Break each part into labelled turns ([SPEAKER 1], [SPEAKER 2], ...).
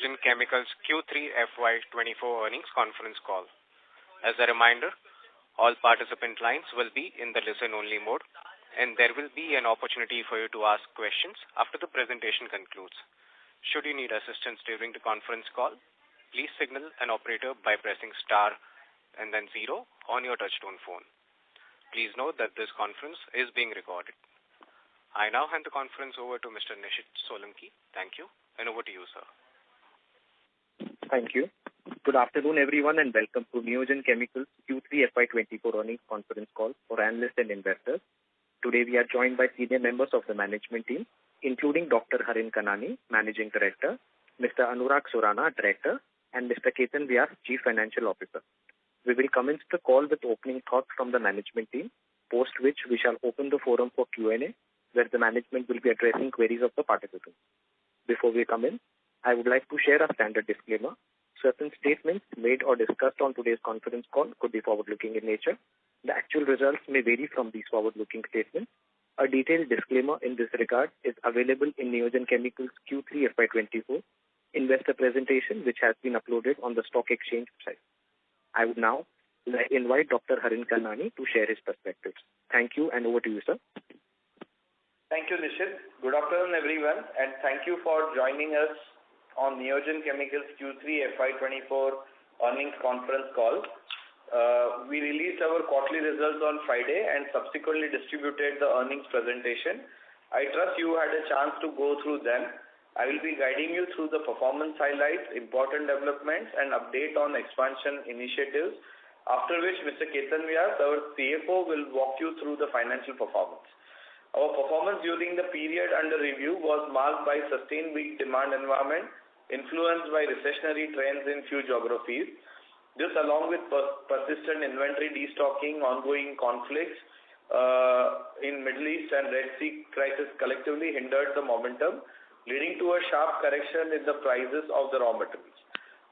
[SPEAKER 1] Neogen Chemicals Q3 FY24 earnings conference call. As a reminder, all participant lines will be in the listen-only mode, and there will be an opportunity for you to ask questions after the presentation concludes. Should you need assistance during the conference call, please signal an operator by pressing star and then 0 on your touchtone phone. Please note that this conference is being recorded. I now hand the conference over to Mr. Nishit Solanki. Thank you, and over to you, sir.
[SPEAKER 2] Thank you. Good afternoon, everyone, and welcome to Neogen Chemicals Q3 FY24 earnings conference call for analysts and investors. Today, we are joined by senior members of the management team, including Dr. Harin Kanani, Managing Director, Mr. Anurag Surana, Director, and Mr. Ketan Vyas, Chief Financial Officer. We will commence the call with opening thoughts from the management team, post which we shall open the forum for Q&A, where the management will be addressing queries of the participants. Before we come in, I would like to share a standard disclaimer. Certain statements made or discussed on today's conference call could be forward-looking in nature. The actual results may vary from these forward-looking statements. A detailed disclaimer in this regard is available in Neogen Chemicals Q3 FY24 investor presentation, which has been uploaded on the stock exchange website. I would now invite Dr. Harin Kanani to share his perspectives. Thank you, and over to you, sir.
[SPEAKER 3] Thank you, Nishit. Good afternoon, everyone, and thank you for joining us on Neogen Chemicals Q3 FY24 earnings conference call. We released our quarterly results on Friday and subsequently distributed the earnings presentation. I trust you had a chance to go through them. I will be guiding you through the performance highlights, important developments, and update on expansion initiatives, after which Mr. Ketan Vyas, our CFO, will walk you through the financial performance. Our performance during the period under review was marked by sustained weak demand environment, influenced by recessionary trends in few geographies. This, along with persistent inventory destocking, ongoing conflicts in Middle East and Red Sea crisis collectively hindered the momentum, leading to a sharp correction in the prices of the raw materials.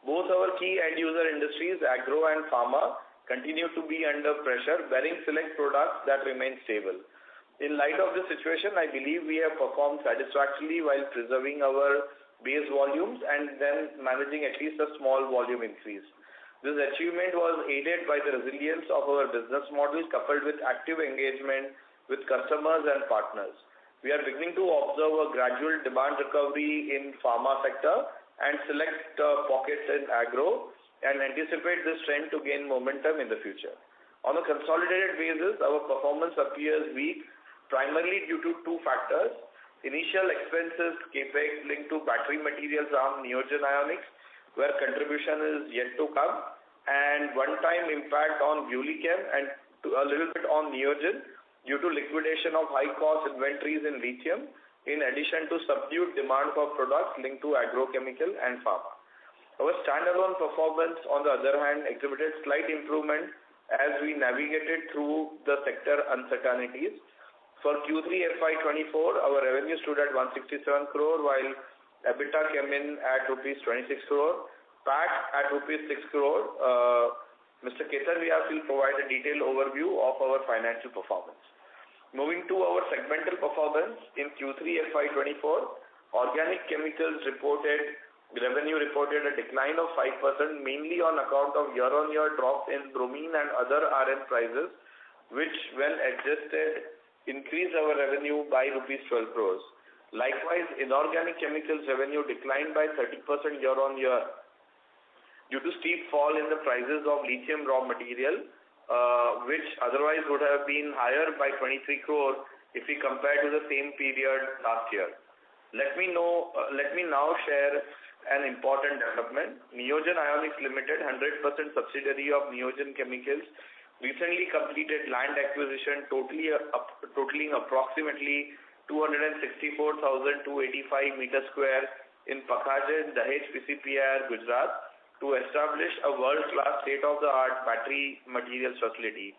[SPEAKER 3] Both our key end-user industries, agro and pharma, continue to be under pressure, bearing select products that remain stable. In light of this situation, I believe we have performed satisfactorily while preserving our base volumes and then managing at least a small volume increase. This achievement was aided by the resilience of our business model coupled with active engagement with customers and partners. We are beginning to observe a gradual demand recovery in pharma sector and select pockets in agro and anticipate this trend to gain momentum in the future. On a consolidated basis, our performance appears weak, primarily due to two factors: initial expenses, capex linked to battery materials arm Neogen Ionics, where contribution is yet to come, and one-time impact on Bulichem and a little bit on Neogen due to liquidation of high-cost inventories in lithium, in addition to subdued demand for products linked to agrochemical and pharma. Our standalone performance, on the other hand, exhibited slight improvement as we navigated through the sector uncertainties. For Q3 FY24, our revenue stood at 167 crore, while EBITDA came in at rupees 26 crore, PAT at rupees 6 crore. Mr. Ketan Vyas will provide a detailed overview of our financial performance. Moving to our segmental performance, in Q3 FY24, organic chemicals revenue reported a decline of 5%, mainly on account of year-on-year drop in bromine and other RN prices, which, when adjusted, increased our revenue by rupees 12 crores. Likewise, inorganic chemicals revenue declined by 30% year-on-year due to steep fall in the prices of lithium raw material, which otherwise would have been higher by 23 crore if we compare to the same period last year. Let me now share an important development. Neogen Ionics Limited, 100% subsidiary of Neogen Chemicals, recently completed land acquisition totaling approximately 264,285 meter square in Pakhajan, Dahej PCPIR, Gujarat, to establish a world-class state-of-the-art battery materials facility.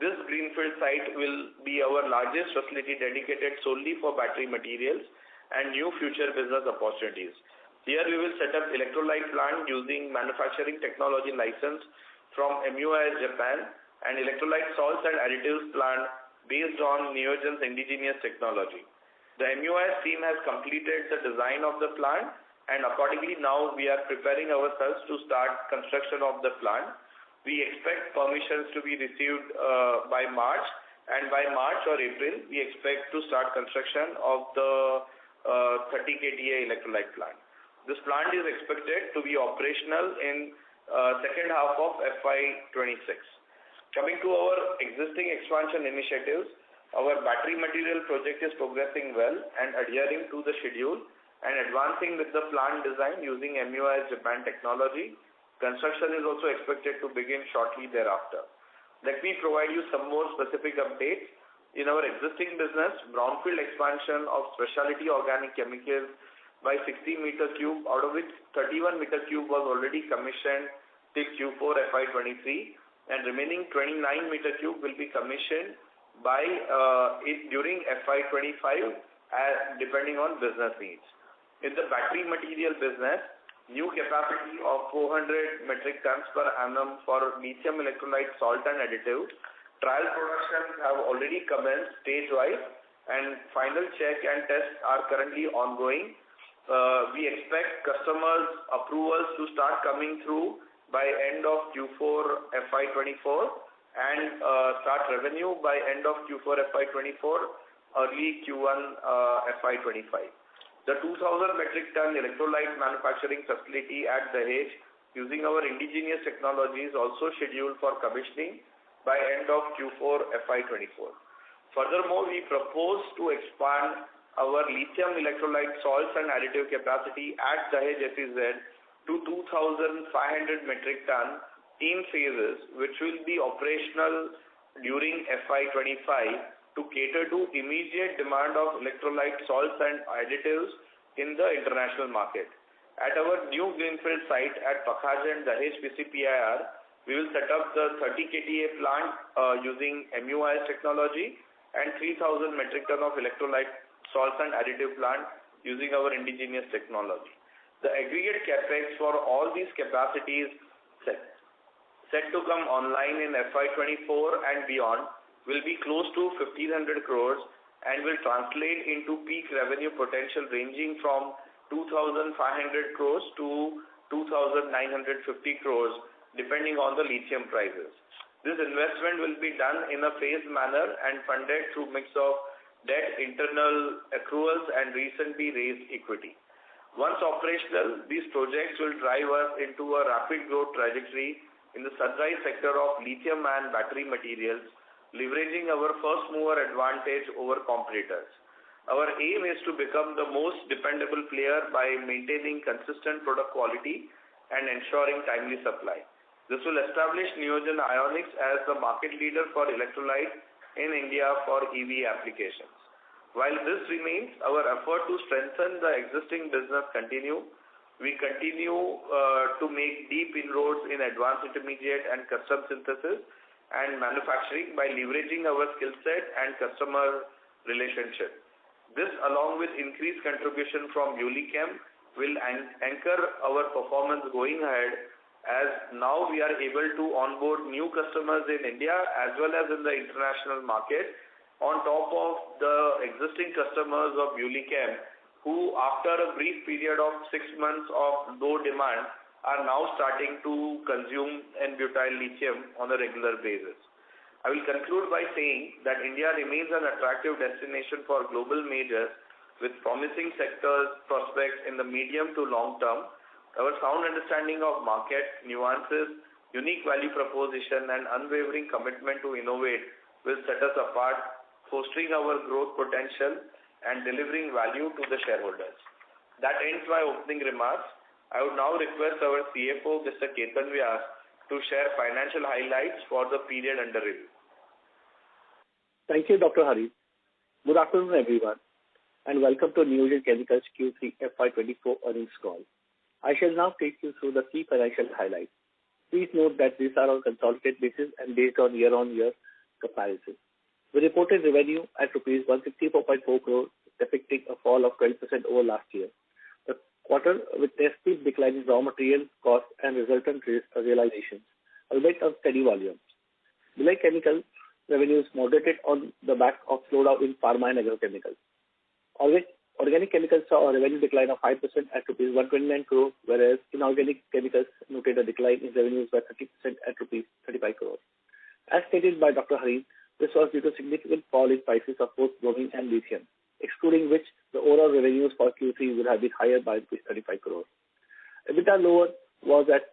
[SPEAKER 3] This greenfield site will be our largest facility dedicated solely for battery materials and new future business opportunities. Here we will set up electrolyte plant using manufacturing technology license from MUIS Japan and electrolyte salts and additives plant based on Neogen's indigenous technology. The MUIS team has completed the design of the plant and accordingly now we are preparing ourselves to start construction of the plant. We expect permissions to be received by March, and by March or April we expect to start construction of the 30 KTA electrolyte plant. This plant is expected to be operational in second half of FY26. Coming to our existing expansion initiatives, our battery material project is progressing well and adhering to the schedule and advancing with the plant design using MUIS Japan technology. Construction is also expected to begin shortly thereafter. Let me provide you some more specific updates. In our existing business, brownfield expansion of specialty organic chemicals by 60 meter cube, out of which 31 meter cube was already commissioned till Q4 FY23, and remaining 29 meter cube will be commissioned by during FY25 depending on business needs. In the battery material business, new capacity of 400 metric tons per annum for lithium electrolyte salt and additive. Trial productions have already commenced stage-wise and final check and tests are currently ongoing. We expect customers' approvals to start coming through by end of Q4 FY24 and start revenue by end of Q4 FY24, early Q1 FY25. The 2,000 metric ton electrolyte manufacturing facility at Dahej using our indigenous technology is also scheduled for commissioning by end of Q4 FY24. Furthermore, we propose to expand our lithium electrolyte salts and additive capacity at Dahej SEZ to 2,500 metric ton in phases, which will be operational during FY25 to cater to immediate demand of electrolyte salts and additives in the international market. At our new greenfield site at Pakhajan Dahej PCPIR, we will set up the 30 KTA plant using MUIS technology and 3,000 metric ton of electrolyte salts and additive plant using our indigenous technology. The aggregate capex for all these capacities set to come online in FY24 and beyond will be close to 1,500 crores and will translate into peak revenue potential ranging from 2,500 crores to 2,950 crores depending on the lithium prices. This investment will be done in a phased manner and funded through mix of debt, internal accruals and recently raised equity. Once operational, these projects will drive us into a rapid growth trajectory in the sunrise sector of lithium and battery materials, leveraging our first mover advantage over competitors. Our aim is to become the most dependable player by maintaining consistent product quality and ensuring timely supply. This will establish Neogen Ionics as the market leader for electrolyte in India for EV applications. While this remains, our effort to strengthen the existing business continue. We continue to make deep inroads in advanced intermediate and custom synthesis and manufacturing by leveraging our skill set and customer relationship. This, along with increased contribution from Ulichem, will anchor our performance going ahead, as now we are able to onboard new customers in India as well as in the international market on top of the existing customers of Ulichem, who after a brief period of 6 months of low demand are now starting to consume N-butyl lithium on a regular basis. I will conclude by saying that India remains an attractive destination for global majors with promising sectors prospects in the medium to long term. Our sound understanding of market nuances, unique value proposition and unwavering commitment to innovate will set us apart, fostering our growth potential and delivering value to the shareholders. That ends my opening remarks. I would now request our CFO, Mr. Ketan Vyas, to share financial highlights for the period under review.
[SPEAKER 2] Thank you, Dr. Hari. Good afternoon, everyone, and welcome to Neogen Chemicals Q3 FY24 earnings call. I shall now take you through the key financial highlights. Please note that these are on consolidated basis and based on year-on-year comparison. We reported revenue at rupees 164.4 crore, depicting a fall of 12% over last year. The quarter witnessed steep decline in raw material costs and resultant realizations, albeit on steady volumes. Belay Chemical revenues moderated on the back of slowdown in pharma and agrochemicals. Organic chemicals saw a revenue decline of 5% at rupees 129 crore, whereas inorganic chemicals noted a decline in revenues by 30% at rupees 35 crore. As stated by Dr. Harin, this was due to significant fall in prices of both bromine and lithium, excluding which the overall revenues for Q3 would have been higher by rupees 35 crore. EBITDA lower was at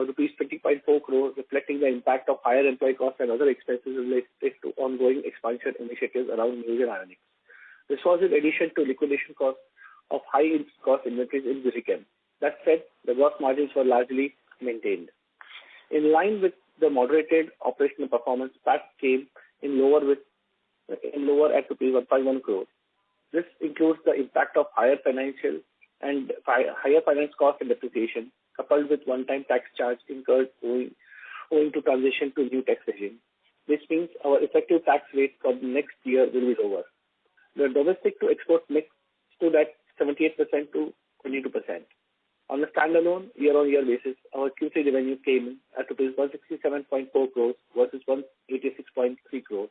[SPEAKER 2] rupees 20.4 crore, reflecting the impact of higher employee costs and other expenses related to ongoing expansion initiatives around Neogen Ionics. This was in addition to liquidation costs of high cost inventories in Buzichem. That said, the gross margins were largely maintained. In line with the moderated operational performance, PAT came in lower at rupees 1.1 crore. This includes the impact of higher finance cost and depreciation, coupled with one-time tax charge incurred owing to transition to new tax regime. This means our effective tax rate for the next year will be lower. The domestic to export mix stood at 78% to 22%. On a standalone year-on-year basis, our Q3 revenue came in at rupees 167.4 crores versus 186.3 crores.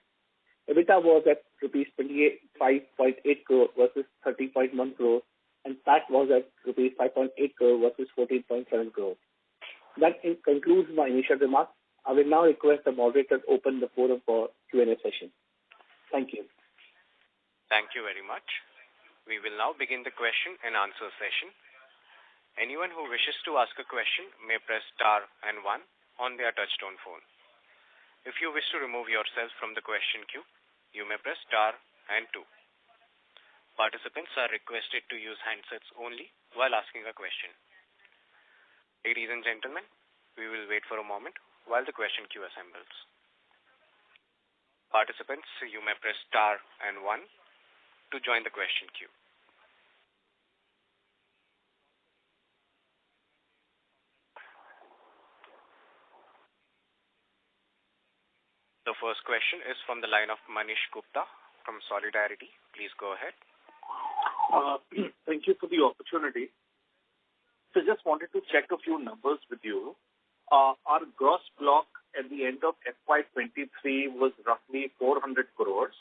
[SPEAKER 2] EBITDA was at rupees 25.8 crore versus 30.1 crore, and PAT was at rupees 5.8 crore versus 14.7 crore. That concludes my initial remarks. I will now request the moderator to open the forum for Q&A session. Thank you.
[SPEAKER 1] Thank you very much. We will now begin the question and answer session. Anyone who wishes to ask a question may press star and 1 on their touchtone phone. If you wish to remove yourself from the question queue, you may press star and 2. Participants are requested to use handsets only while asking a question. Ladies and gentlemen, we will wait for a moment while the question queue assembles. Participants, you may press star and 1 to join the question queue. The first question is from the line of Manish Gupta from Solidarity. Please go ahead.
[SPEAKER 4] Thank you for the opportunity. So just wanted to check a few numbers with you. Our gross block at the end of FY23 was roughly 400 crores.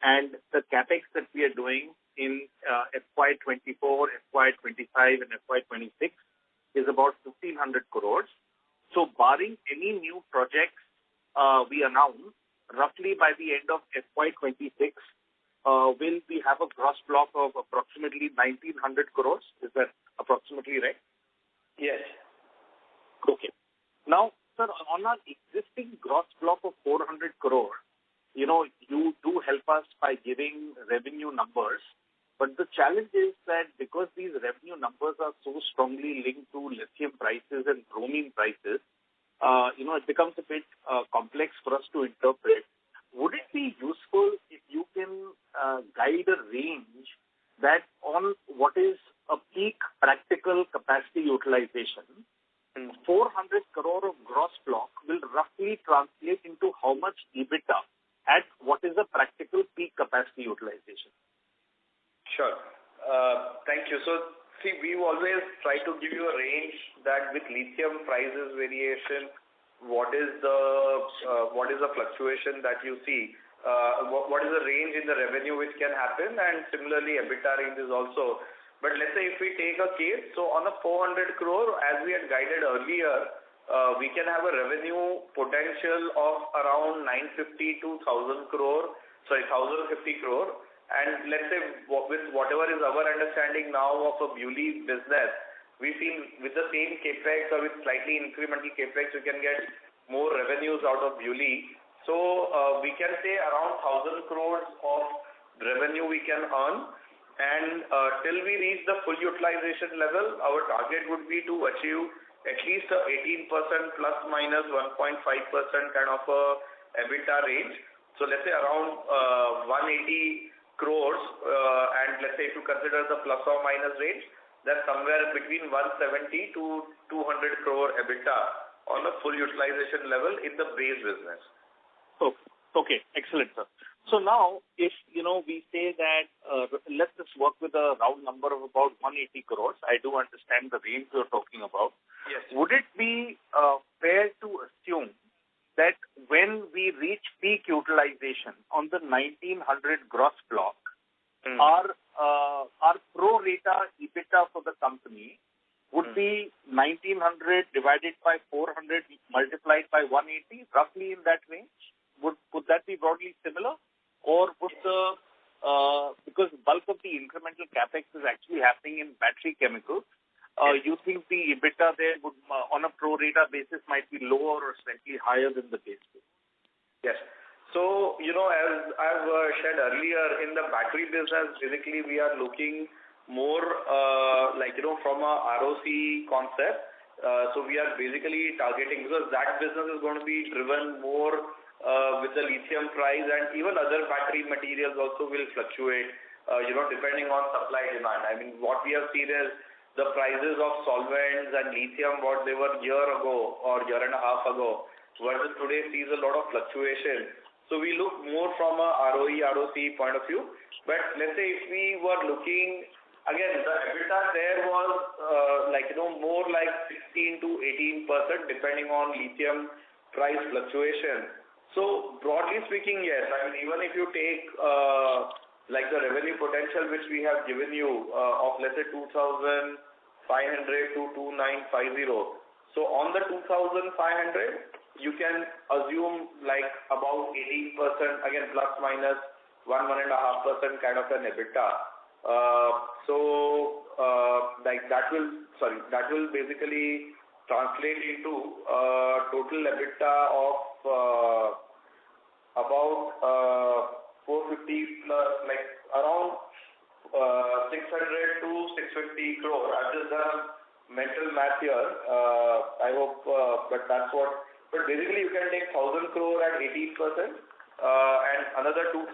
[SPEAKER 4] And the capex that we are doing in FY24, FY25 and FY26 is about 1,500 crores. So barring any new projects we announce, roughly by the end of FY26, will we have a gross block of approximately 1,900 crores? Is that approximately right?
[SPEAKER 3] Yes.
[SPEAKER 4] Okay. Now, sir, on our existing gross block of 400 crores, you do help us by giving revenue numbers. But the challenge is that because these revenue numbers are so strongly linked to lithium prices and bromine prices, it becomes a bit complex for us to interpret. Would it be useful if you can guide a range that on what is a peak practical capacity utilization, 400 crore of gross block will roughly translate into how much EBITDA at what is a practical peak capacity utilization?
[SPEAKER 3] Sure. Thank you. So, see, we always try to give you a range that with lithium prices variation, what is the fluctuation that you see? What is the range in the revenue which can happen, and similarly EBITDA ranges also. But let's say if we take a case, so on a 400 crore, as we had guided earlier, we can have a revenue potential of around 950 to 1,050 crore. And let's say with whatever is our understanding now of a BuLi business, we feel with the same capex or with slightly incremental capex, we can get more revenues out of BuLi. So we can say around 1,000 crores of revenue we can earn. And till we reach the full utilization level, our target would be to achieve at least 18% plus minus 1.5% kind of a EBITDA range. So let's say around 180 crores, and let's say if you consider the plus or minus range, that's somewhere between 170 to 200 crore EBITDA on a full utilization level in the base business.
[SPEAKER 4] Okay, excellent, sir. So now, if, we say that, let's just work with a round number of about 180 crores. I do understand the range you're talking about.
[SPEAKER 3] Yes.
[SPEAKER 4] Would it be fair to assume that when we reach peak utilization on the 1900 gross block, our rata EBITDA for the company would be 1,900 divided by 400 multiplied by 180, roughly in that range. Would that be broadly similar? Or would because bulk of the incremental capex is actually happening in battery chemicals, you think the EBITDA there would, on a pro rata basis, might be lower or slightly higher than the base case?
[SPEAKER 3] Yes. So, as I've shared earlier, in the battery business, basically we are looking more from a ROC concept. So we are basically targeting, because that business is going to be driven more with the lithium price, and even other battery materials also will fluctuate, depending on supply demand. I mean, what we have seen is the prices of solvents and lithium, what they were year ago or year and a half ago, versus today sees a lot of fluctuation. So we look more from a ROE, ROC point of view. But let's say if we were looking, again, the EBITDA there was more like 16 to 18% depending on lithium price fluctuation. So broadly speaking, yes. I mean, even if you take the revenue potential which we have given you of let's say 2,500 to 2,950. So on the 2,500, you can assume like about 18%, again plus minus 1.5% kind of an EBITDA. That will basically translate into total EBITDA of about 450 plus, like around 600 to 650 crore. I've just done mental math here. I hope, but that's what. But basically, you can take 1,000 crore at 18%, and another 2,500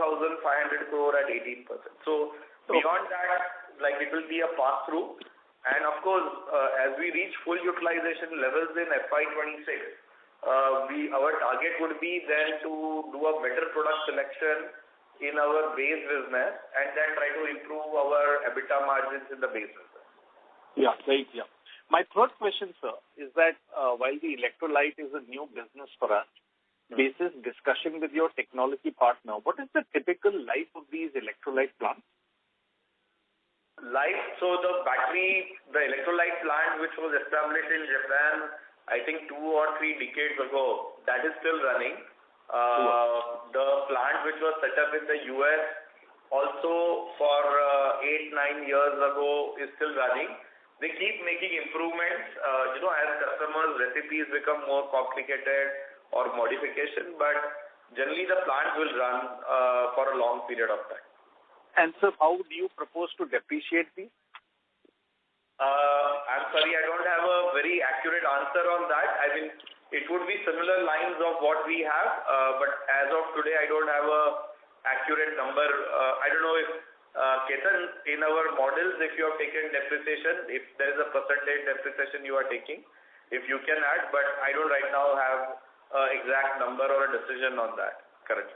[SPEAKER 3] crore at 18%. So beyond that, it will be a pass-through. And of course, as we reach full utilization levels in FY26, our target would be then to do a better product selection in our base business and then try to improve our EBITDA margins in the base business.
[SPEAKER 4] Yeah, right. Yeah. My third question, sir, is that while the electrolyte is a new business for us, basis discussion with your technology partner, what is the typical life of these electrolyte plants?
[SPEAKER 3] So the electrolyte plant which was established in Japan, I think 2 or 3 decades ago, that is still running. The plant which was set up in the US also for 8-9 years ago is still running. They keep making improvements, as customers' recipes become more complicated or modification, but generally the plant will run for a long period of time.
[SPEAKER 4] And sir, how do you propose to depreciate these?
[SPEAKER 3] I'm sorry, I don't have a very accurate answer on that. I mean, it would be similar lines of what we have, but as of today, I don't have a accurate number. I don't know if Ketan, in our models, if you have taken depreciation, if there is a percentage depreciation you are taking, if you can add, but I don't right now have an exact number or a decision on that currently.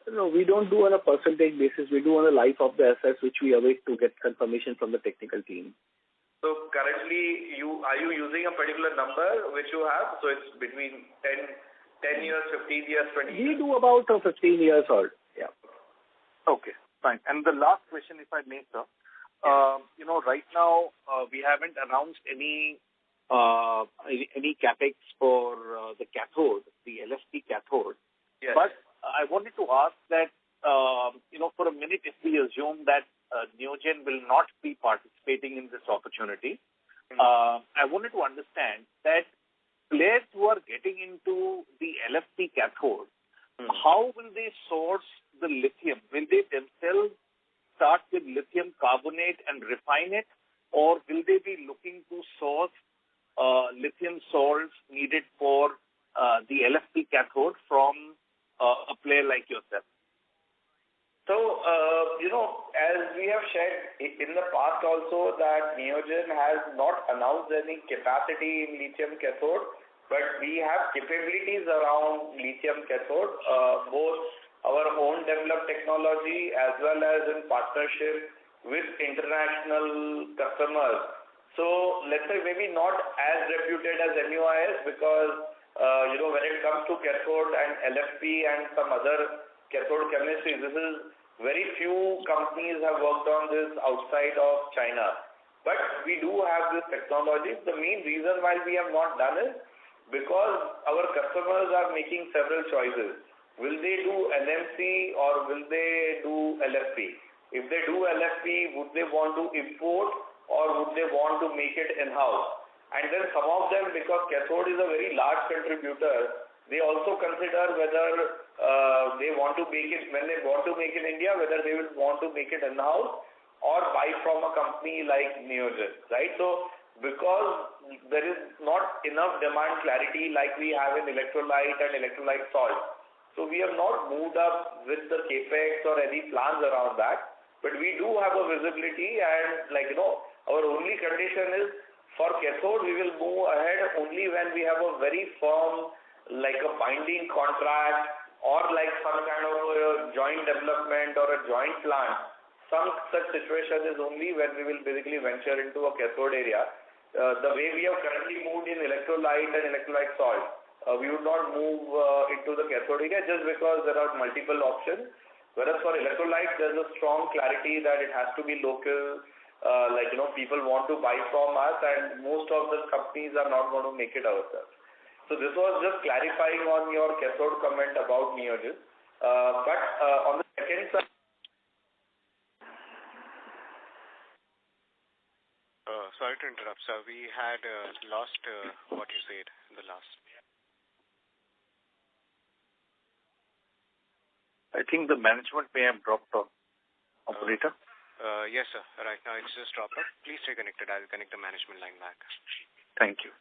[SPEAKER 2] No, we don't do on a percentage basis. We do on the life of the assets, which we await to get confirmation from the technical team.
[SPEAKER 3] So currently, are you using a particular number which you have? So it's between 10 years, 15 years, 20 years?
[SPEAKER 2] We do about 15 years old. Yeah.
[SPEAKER 4] Okay, fine. And the last question, if I may, sir. Right now, we haven't announced any capex for the cathode, the LFP cathode.
[SPEAKER 3] Yes.
[SPEAKER 4] But I wanted to ask that, for a minute, if we assume that Neogen will not be participating in this opportunity, I wanted to understand that players who are getting into the LFP cathode, how will they source the lithium? Will they themselves start with lithium carbonate and refine it, or will they be looking to source lithium salts needed for the LFP cathode from a player like yourself?
[SPEAKER 3] So, as we have shared in the past also, that Neogen has not announced any capacity in lithium cathode, but we have capabilities around lithium cathode, both our own developed technology as well as in partnership with international customers. So, let's say maybe not as reputed as MUIS, because, when it comes to cathode and LFP and some other cathode chemistry, this is very few companies have worked on this outside of China. But we do have this technology. The main reason why we have not done it, because our customers are making several choices. Will they do NMC or will they do LFP? If they do LFP, would they want to import or would they want to make it in-house? And then some of them, because cathode is a very large contributor, they also consider whether they want to make it, when they want to make it in India, whether they will want to make it in-house or buy from a company like Neogen, right? So, because there is not enough demand clarity like we have in electrolyte and electrolyte salt. So we have not moved up with the capex or any plans around that. But we do have a visibility, and our only condition is for cathode we will move ahead only when we have a very firm, like a binding contract or like some kind of a joint development or a joint plant. Some such situation is only when we will basically venture into a cathode area. The way we have currently moved in electrolyte and electrolyte salt, we would not move into the cathode area just because there are multiple options. Whereas for electrolyte, there's a strong clarity that it has to be local. People want to buy from us, and most of the companies are not going to make it ourselves. So this was just clarifying on your cathode comment about Neogen. But on the second side,
[SPEAKER 1] sorry to interrupt, sir. We had lost what you said in the last.
[SPEAKER 4] I think the management may have dropped off. Operator?
[SPEAKER 1] Yes, sir. Right now it's just dropped off. Please stay connected. I'll connect the management line back.
[SPEAKER 4] Thank you.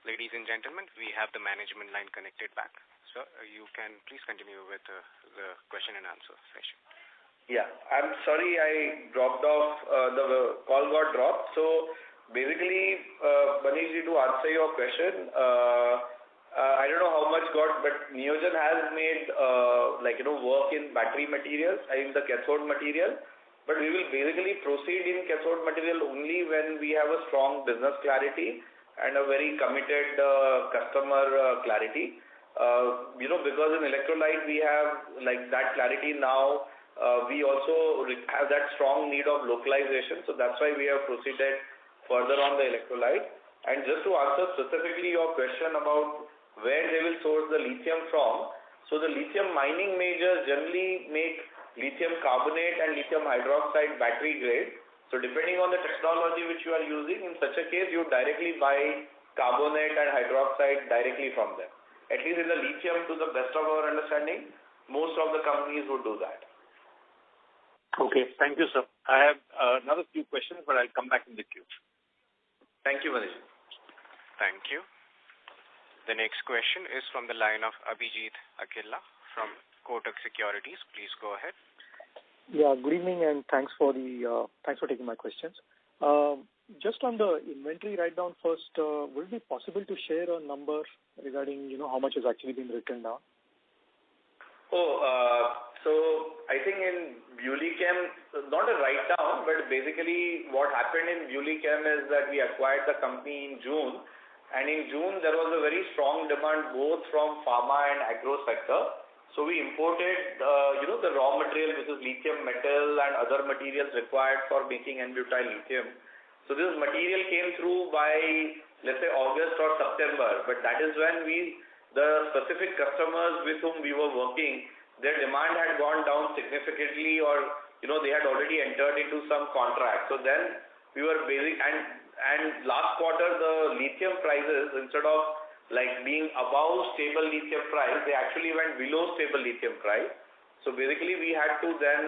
[SPEAKER 1] Ladies and gentlemen, we have the management line connected back. So you can please continue with the question and answer session.
[SPEAKER 3] Yeah, I'm sorry I dropped off. The call got dropped. So basically, Manish, to answer your question, I don't know how much but Neogen has made work in battery materials, in the cathode material. But we will basically proceed in cathode material only when we have a strong business clarity and a very committed customer clarity. Because in electrolyte we have that clarity now. We also have that strong need of localization. So that's why we have proceeded further on the electrolyte. And just to answer specifically your question about where they will source the lithium from. So the lithium mining majors generally make lithium carbonate and lithium hydroxide battery grade. So depending on the technology which you are using, in such a case, you directly buy carbonate and hydroxide directly from them. At least in the lithium, to the best of our understanding, most of the companies would do that.
[SPEAKER 4] Okay, thank you, sir. I have another few questions, but I'll come back in the queue.
[SPEAKER 3] Thank you, Manish.
[SPEAKER 1] Thank you. The next question is from the line of Abhijit Akella from Kotak Securities. Please go ahead.
[SPEAKER 5] Yeah, good evening and thanks for taking my questions. Just on the inventory write-down first, would it be possible to share a number regarding, how much has actually been written down?
[SPEAKER 3] So I think in BuliChem, not a write-down, but basically what happened in BuliChem is that we acquired the company in June. And in June, there was a very strong demand both from pharma and agro sector. So we imported, the raw material, which is lithium metal and other materials required for making N-butyl lithium. So this material came through by, let's say, August or September. But that is when the specific customers with whom we were working, their demand had gone down significantly, or, they had already entered into some contract. So then we were and last quarter, the lithium prices, instead of being above stable lithium price, they actually went below stable lithium price. So basically, we had to then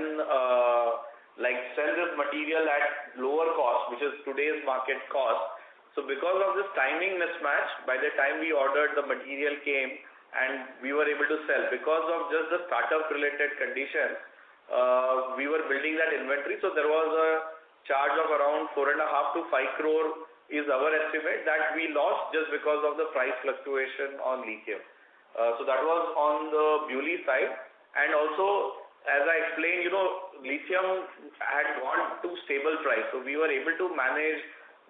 [SPEAKER 3] sell this material at lower cost, which is today's market cost. So because of this timing mismatch, by the time we ordered, the material came and we were able to sell. Because of just the startup-related conditions, we were building that inventory. So there was a charge of around 4.5 to 5 crore is our estimate that we lost just because of the price fluctuation on lithium. So that was on the BuLi side. And also, as I explained, lithium had gone to stable price. So we were able to manage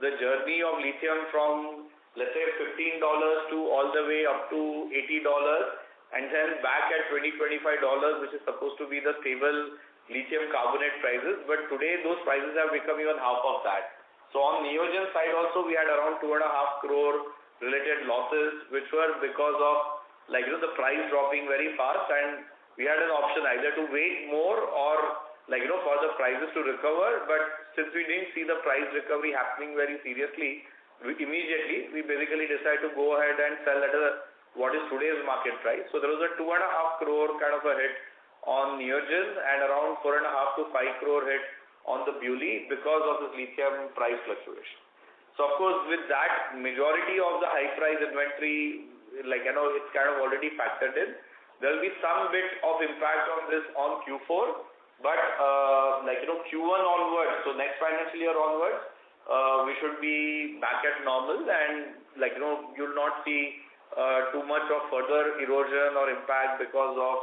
[SPEAKER 3] the journey of lithium from, let's say, $15 to all the way up to $80 and then back at $20, $25, which is supposed to be the stable lithium carbonate prices. But today, those prices have become even half of that. So on Neogen side also, we had around 2.5 crore related losses, which were because of the price dropping very fast, and we had an option either to wait more or for the prices to recover. But since we didn't see the price recovery happening very seriously, we basically decided to go ahead and sell at what is today's market price. So there was a 2.5 crore kind of a hit on Neogen and around 4.5 to 5 crore hit on the BuLi because of this lithium price fluctuation. So of course, with that, majority of the high price inventory, it's kind of already factored in. There will be some bit of impact of this on Q4, but Q1 onwards, so next financial year onwards, we should be back at normal, and you'll not see too much of further erosion or impact because of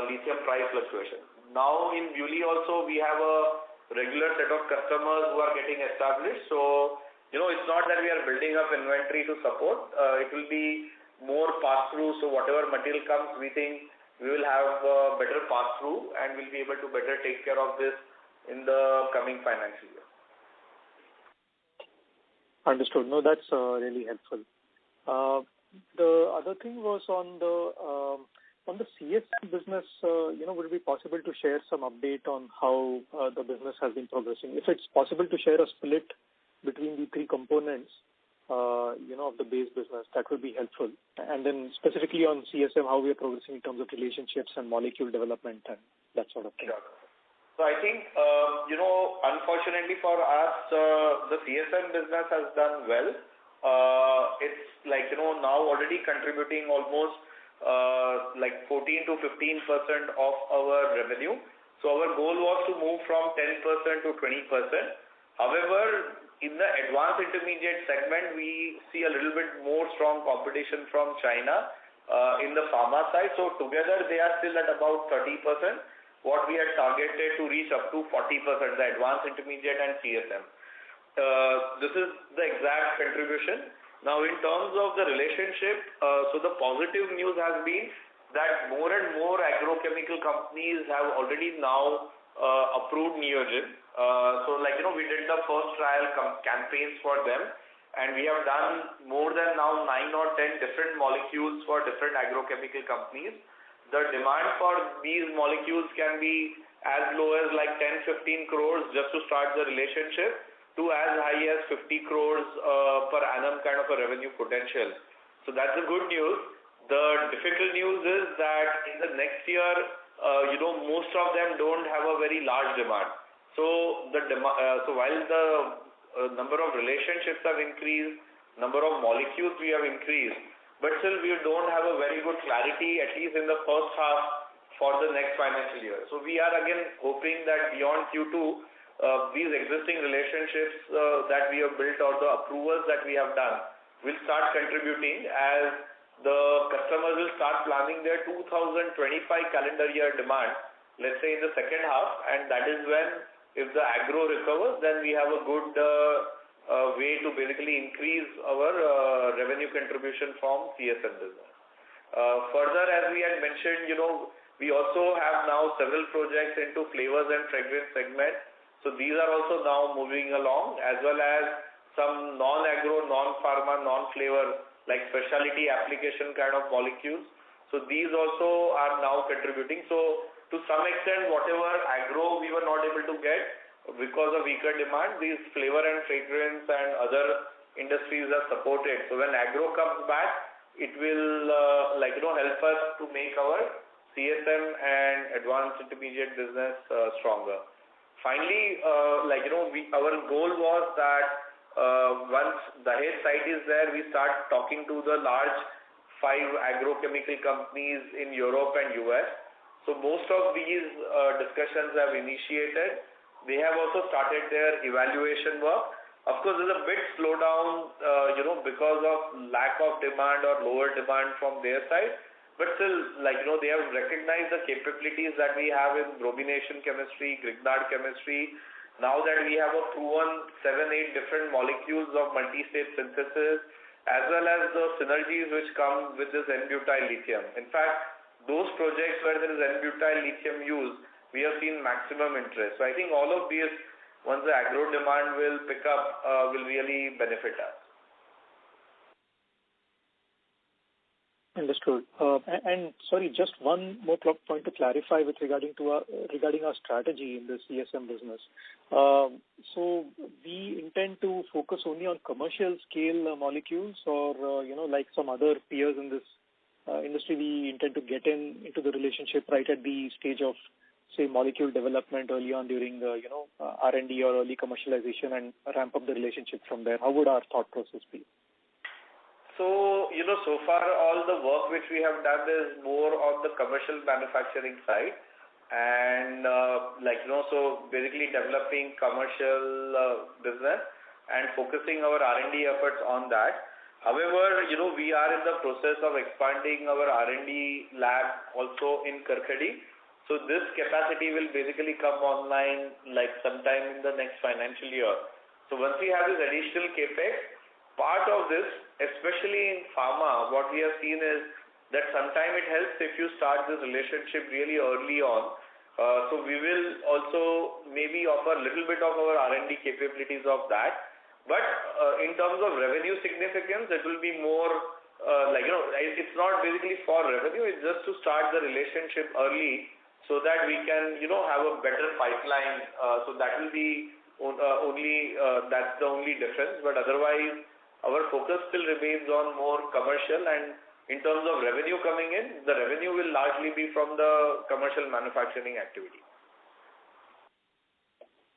[SPEAKER 3] lithium price fluctuation. Now in BuLi also, we have a regular set of customers who are getting established. So, it's not that we are building up inventory to support. It will be more pass-through. So whatever material comes, we think we will have better pass-through and we'll be able to better take care of this in the coming financial year.
[SPEAKER 5] Understood. No, that's really helpful. The other thing was on the CSM business, would it be possible to share some update on how the business has been progressing? If it's possible to share a split between the three components, of the base business, that would be helpful. And then specifically on CSM, how we are progressing in terms of relationships and molecule development and that sort of thing.
[SPEAKER 3] Sure. So I think, unfortunately for us, the CSM business has done well. It's now already contributing almost 14 to 15% of our revenue. So our goal was to move from 10% to 20%. However, in the advanced intermediate segment, we see a little bit more strong competition from China in the pharma side. So together, they are still at about 30%. What we had targeted to reach up to 40%, the advanced intermediate and CSM. This is the exact contribution. Now, in terms of the relationship, so the positive news has been that more and more agrochemical companies have already now approved Neogen. We did the first trial campaigns for them, and we have done more than now 9 or 10 different molecules for different agrochemical companies. The demand for these molecules can be as low as 10-15 crores just to start the relationship, to as high as 50 crores per annum kind of a revenue potential. So that's the good news. The difficult news is that in the next year, most of them don't have a very large demand. So while the number of relationships have increased, number of molecules we have increased, but still we don't have a very good clarity, at least in the first half for the next financial year. So we are again hoping that beyond Q2, these existing relationships that we have built or the approvals that we have done will start contributing as the customers will start planning their 2025 calendar year demand, let's say in the second half, and that is when, if the agro recovers, then we have a good way to basically increase our revenue contribution from CSM business. Further, as we had mentioned, we also have now several projects into flavors and fragrance segment. So these are also now moving along, as well as some non-agro, non-pharma, non-flavor, like specialty application kind of molecules. So these also are now contributing. So to some extent, whatever agro we were not able to get because of weaker demand, these flavor and fragrance and other industries are supported. So when agro comes back, it will help us to make our CSM and advanced intermediate business stronger. Finally, our goal was that once the Dahej site is there, we start talking to the large 5 agrochemical companies in Europe and US. So most of these discussions have initiated. They have also started their evaluation work. Of course, there's a bit slowdown, because of lack of demand or lower demand from their side. But still, they have recognized the capabilities that we have in bromination chemistry, Grignard chemistry. Now that we have a proven 7-8 different molecules of multi-stage synthesis, as well as the synergies which come with this N-butyl lithium. In fact, those projects where there is N-butyl lithium use, we have seen maximum interest. So I think all of these, once the agro demand will pick up, will really benefit us.
[SPEAKER 5] Understood. And sorry, just one more point to clarify with regarding our strategy in the CSM business. So we intend to focus only on commercial scale molecules, or like some other peers in this industry, we intend to get into the relationship right at the stage of, say, molecule development early on during R&D or early commercialization, and ramp up the relationship from there. How would our thought process be?
[SPEAKER 3] So, so far all the work which we have done is more on the commercial manufacturing side, and so basically developing commercial business and focusing our R&D efforts on that. However, we are in the process of expanding our R&D lab also in Karkhadi. So this capacity will basically come online sometime in the next financial year. So once we have this additional capex, part of this, especially in pharma, what we have seen is that sometimes it helps if you start this relationship really early on. So we will also maybe offer a little bit of our R&D capabilities of that. But in terms of revenue significance, it will be more it's not basically for revenue, it's just to start the relationship early so that we can, have a better pipeline. So that will be that's the only difference. But otherwise, our focus still remains on more commercial, and in terms of revenue coming in, the revenue will largely be from the commercial manufacturing activity.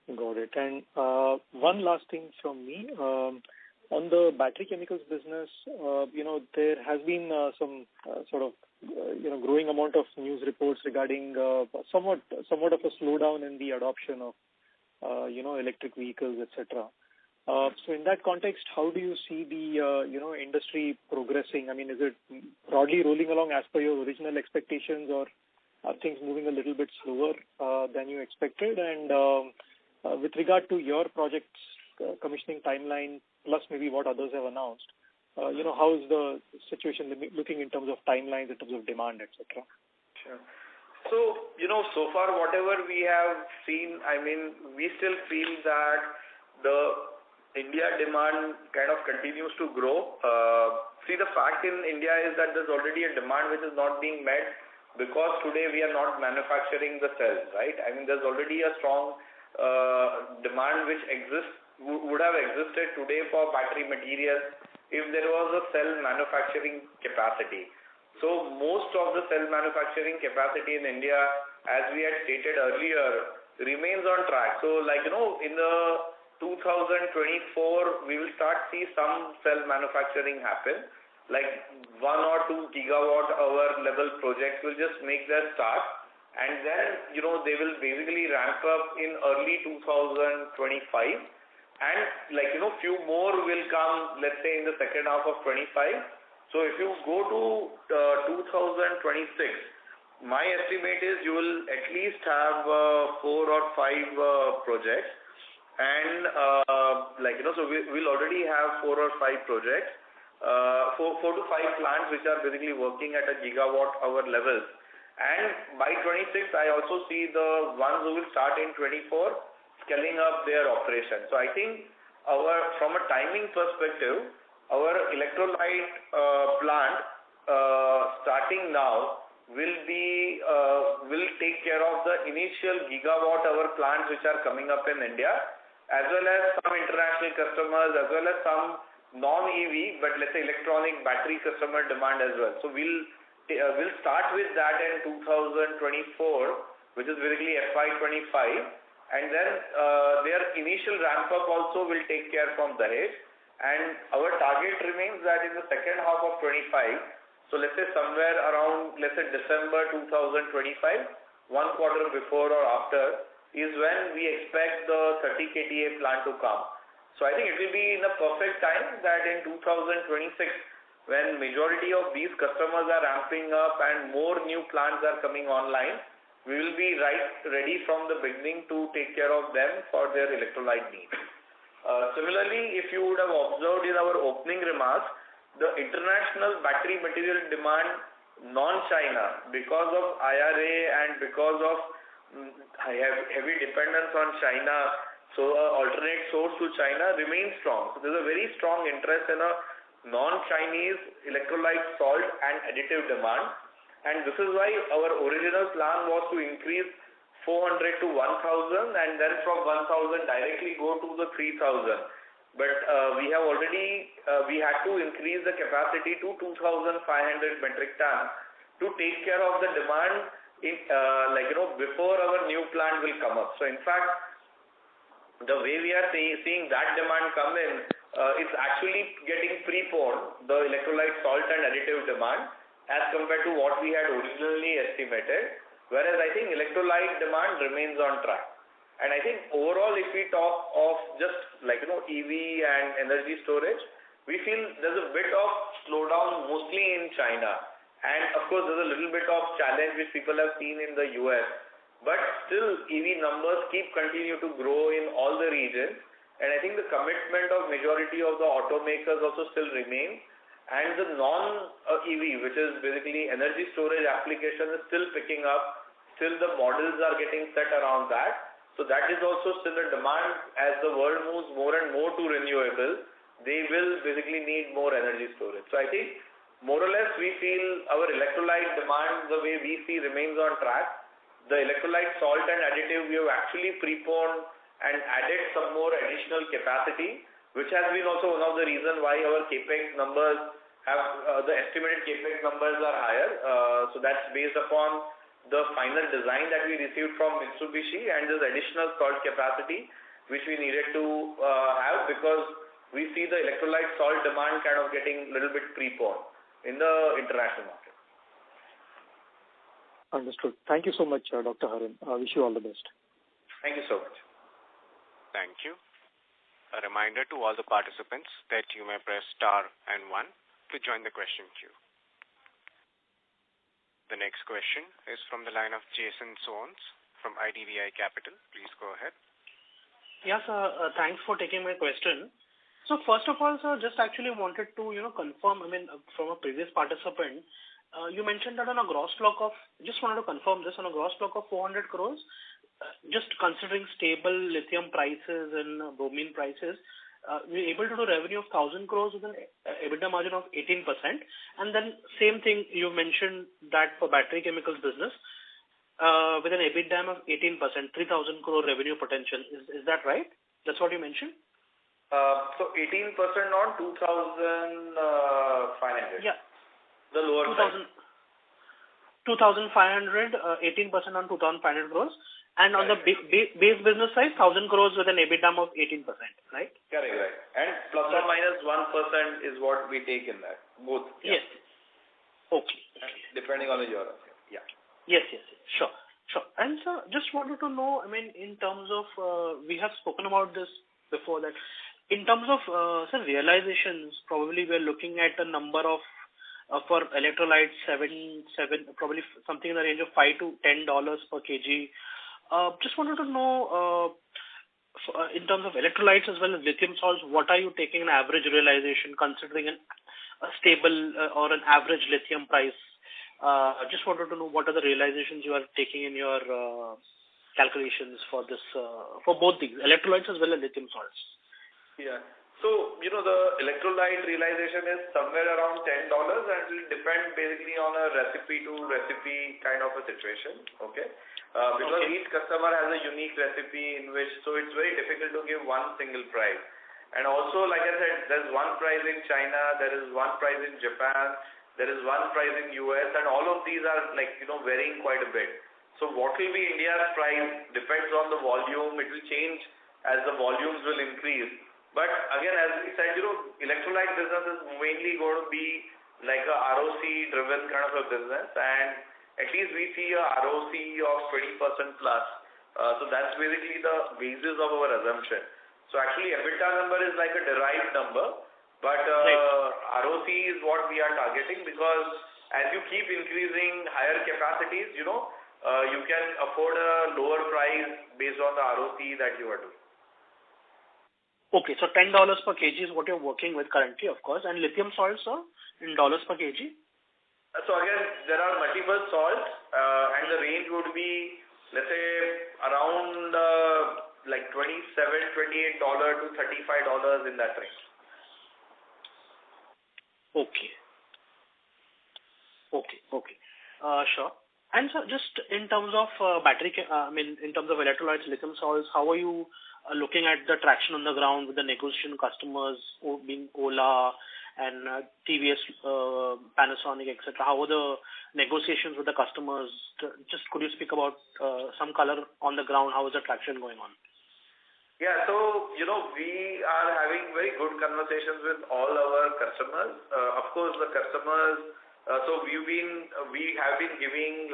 [SPEAKER 5] Got it. And one last thing from me. On the battery chemicals business, there has been some sort of growing amount of news reports regarding somewhat of a slowdown in the adoption of electric vehicles, etc. So in that context, how do you see the industry progressing? I mean, is it broadly rolling along as per your original expectations, or are things moving a little bit slower than you expected? And with regard to your project's commissioning timeline, plus maybe what others have announced, how is the situation looking in terms of timelines, in terms of demand, etc.?
[SPEAKER 3] Sure. So, so far whatever we have seen, I mean, we still feel that the India demand kind of continues to grow. See, the fact in India is that there's already a demand which is not being met because today we are not manufacturing the cells, right? I mean, there's already a strong demand which would have existed today for battery materials if there was a cell manufacturing capacity. So most of the cell manufacturing capacity in India, as we had stated earlier, remains on track. So in the 2024, we will start see some cell manufacturing happen. Like 1 or 2 gigawatt hour level projects will just make their start. And then, they will basically ramp up in early 2025. And few more will come, let's say, in the second half of 25. So if you go to 2026, my estimate is you will at least have 4 or 5 projects. And so we'll already have 4 or 5 projects, 4 to 5 plants which are basically working at a gigawatt hour level. And by 26, I also see the ones who will start in 24 scaling up their operation. So I think from a timing perspective, our electrolyte plant starting now will take care of the initial gigawatt hour plants which are coming up in India, as well as some international customers, as well as some non-EV, but let's say electronic battery customer demand as well. So we'll start with that in 2024, which is basically FY25, and then their initial ramp up also will take care from Dahej. And our target remains that in the second half of 25, so let's say somewhere around, December 2025, 1 quarter before or after, is when we expect the 30 KTA plant to come. So I think it will be in the perfect time that in 2026, when majority of these customers are ramping up and more new plants are coming online, we will be ready from the beginning to take care of them for their electrolyte needs. Similarly, if you would have observed in our opening remarks, the international battery material demand non-China, because of IRA and because of heavy dependence on China, so alternate source to China remains strong. So there's a very strong interest in a non-Chinese electrolyte salt and additive demand, and this is why our original plan was to increase 400 to 1,000 and then from 1,000 directly go to the 3,000. But we had to increase the capacity to 2,500 metric tons to take care of the demand before our new plant will come up. So in fact, the way we are seeing that demand come in, it's actually getting preponed, the electrolyte salt and additive demand, as compared to what we had originally estimated. Whereas I think electrolyte demand remains on track. And I think overall, if we talk of just EV and energy storage, we feel there's a bit of slowdown mostly in China. And of course, there's a little bit of challenge which people have seen in the US. But still, EV numbers continue to grow in all the regions. And I think the commitment of majority of the automakers also still remains. And the non-EV, which is basically energy storage application, is still picking up. Still the models are getting set around that. So that is also still a demand. As the world moves more and more to renewable, they will basically need more energy storage. So I think more or less we feel our electrolyte demand, the way we see, remains on track. The electrolyte salt and additive, we have actually preponed and added some more additional capacity, which has been also one of the reasons why our capex numbers the estimated capex numbers are higher. So that's based upon the final design that we received from Mitsubishi and this additional salt capacity which we needed to have, because we see the electrolyte salt demand kind of getting a little bit preponed in the international market.
[SPEAKER 5] Understood. Thank you so much, Dr. Harin. I wish you all the best.
[SPEAKER 3] Thank you so much.
[SPEAKER 1] Thank you. A reminder to all the participants that you may press star and 1 to join the question queue. The next question is from the line of Jason Soans from IDBI Capital. Please go ahead.
[SPEAKER 6] Yes, sir. Thanks for taking my question. So first of all, sir, just actually wanted to, confirm, from a previous participant, you mentioned that on a gross block of, just wanted to confirm this, on a gross block of 400 crores, just considering stable lithium prices and bromine prices, we're able to do revenue of 1,000 crores with an EBITDA margin of 18%. And then same thing, you mentioned that for battery chemicals business, with an EBITDA of 18%, 3,000 crore revenue potential. Is that right? That's what you mentioned?
[SPEAKER 3] So 18% on 2,500.
[SPEAKER 6] Yeah.
[SPEAKER 3] The lower
[SPEAKER 6] 2,000. 2,500, 18% on 2,500 crores. And on the base business side, 1,000 crores with an EBITDA of 18%, right?
[SPEAKER 3] Correct, right. And plus or minus 1% is what we take in that, both.
[SPEAKER 6] Yeah. Yes. Okay.
[SPEAKER 3] Depending on the geography. Yeah.
[SPEAKER 6] Yes. Sure. And sir, just wanted to know, in terms of, we have spoken about this before, that in terms of, sir, realizations, probably we're looking at a number of, for electrolytes, probably something in the range of $5 to $10 per kg. Just wanted to know, in terms of electrolytes as well as lithium salts, what are you taking an average realization considering a stable or an average lithium price? Just wanted to know what are the realizations you are taking in your calculations for this, for both these electrolytes as well as lithium salts.
[SPEAKER 3] Yeah. So, the electrolyte realization is somewhere around $10 and it will depend basically on a recipe to recipe kind of a situation. Okay. Because each customer has a unique recipe in which, so it's very difficult to give one single price. And also, like I said, there's one price in China, there is one price in Japan, there is one price in US, and all of these are varying quite a bit. So what will be India's price depends on the volume. It will change as the volumes will increase. But again, as we said, electrolyte business is mainly going to be like a ROC driven kind of a business, and at least we see a ROC of 20% plus. So that's basically the basis of our assumption. So actually EBITDA number is like a derived number, but ROC is what we are targeting, because as you keep increasing higher capacities, you can afford a lower price based on the ROC that you are doing.
[SPEAKER 6] Okay, so $10 per kg is what you're working with currently, of course. And lithium salts, sir, in dollars per kg?
[SPEAKER 3] So again, there are multiple salts, and the range would be, let's say, around like $27, $28 to $35 in that range.
[SPEAKER 6] Okay. Sure. And sir, just in terms of in terms of electrolytes, lithium salts, how are you looking at the traction on the ground with the negotiation customers, being Ola and TVS, Panasonic, etc.? How are the negotiations with the customers? Just could you speak about some color on the ground? How is the traction going on?
[SPEAKER 3] Yeah, so we are having very good conversations with all our customers. Of course, the customers. So we have been giving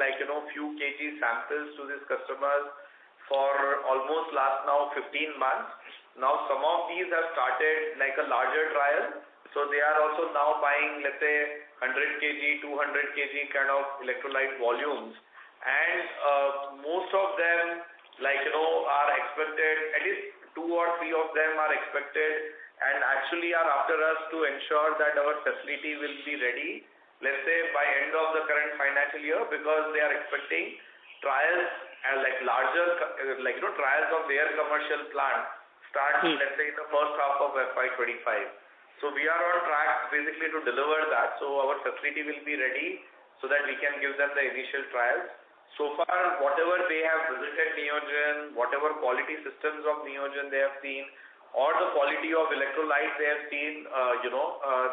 [SPEAKER 3] few kg samples to these customers for almost last now 15 months. Now some of these have started like a larger trial. So they are also now buying, let's say, 100 kg, 200 kg kind of electrolyte volumes. And most of them are expected, at least 2 or 3 of them are expected and actually are after us to ensure that our facility will be ready, let's say by end of the current financial year, because they are expecting trials like larger, trials of their commercial plant start, let's say, in the first half of FY25. So we are on track basically to deliver that. So our facility will be ready so that we can give them the initial trials. So far, whatever they have visited Neogen, whatever quality systems of Neogen they have seen, or the quality of electrolytes they have seen,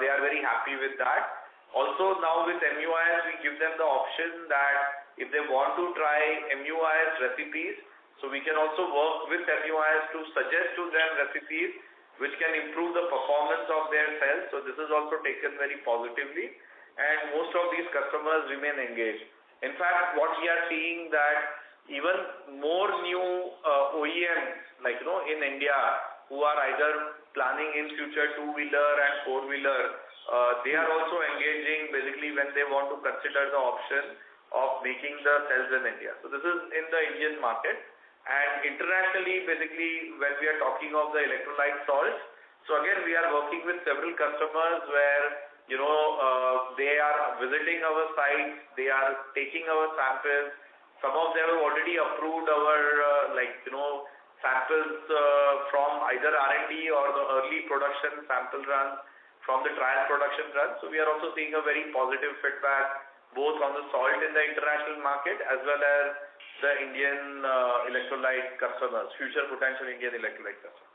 [SPEAKER 3] they are very happy with that. Also now with MUIS, we give them the option that if they want to try MUIS recipes, so we can also work with MUIS to suggest to them recipes which can improve the performance of their cells. So this is also taken very positively, and most of these customers remain engaged. In fact, what we are seeing that even more new OEMs, in India, who are either planning in future 2-wheeler and 4-wheeler, they are also engaging basically when they want to consider the option of making the cells in India. So this is in the Indian market. And internationally, basically, when we are talking of the electrolyte salts, so again, we are working with several customers where they are visiting our sites, they are taking our samples. Some of them have already approved our, samples from either R&D or the early production sample runs from the trial production runs. So we are also seeing a very positive feedback both on the salt in the international market as well as the Indian electrolyte customers, future potential Indian electrolyte customers.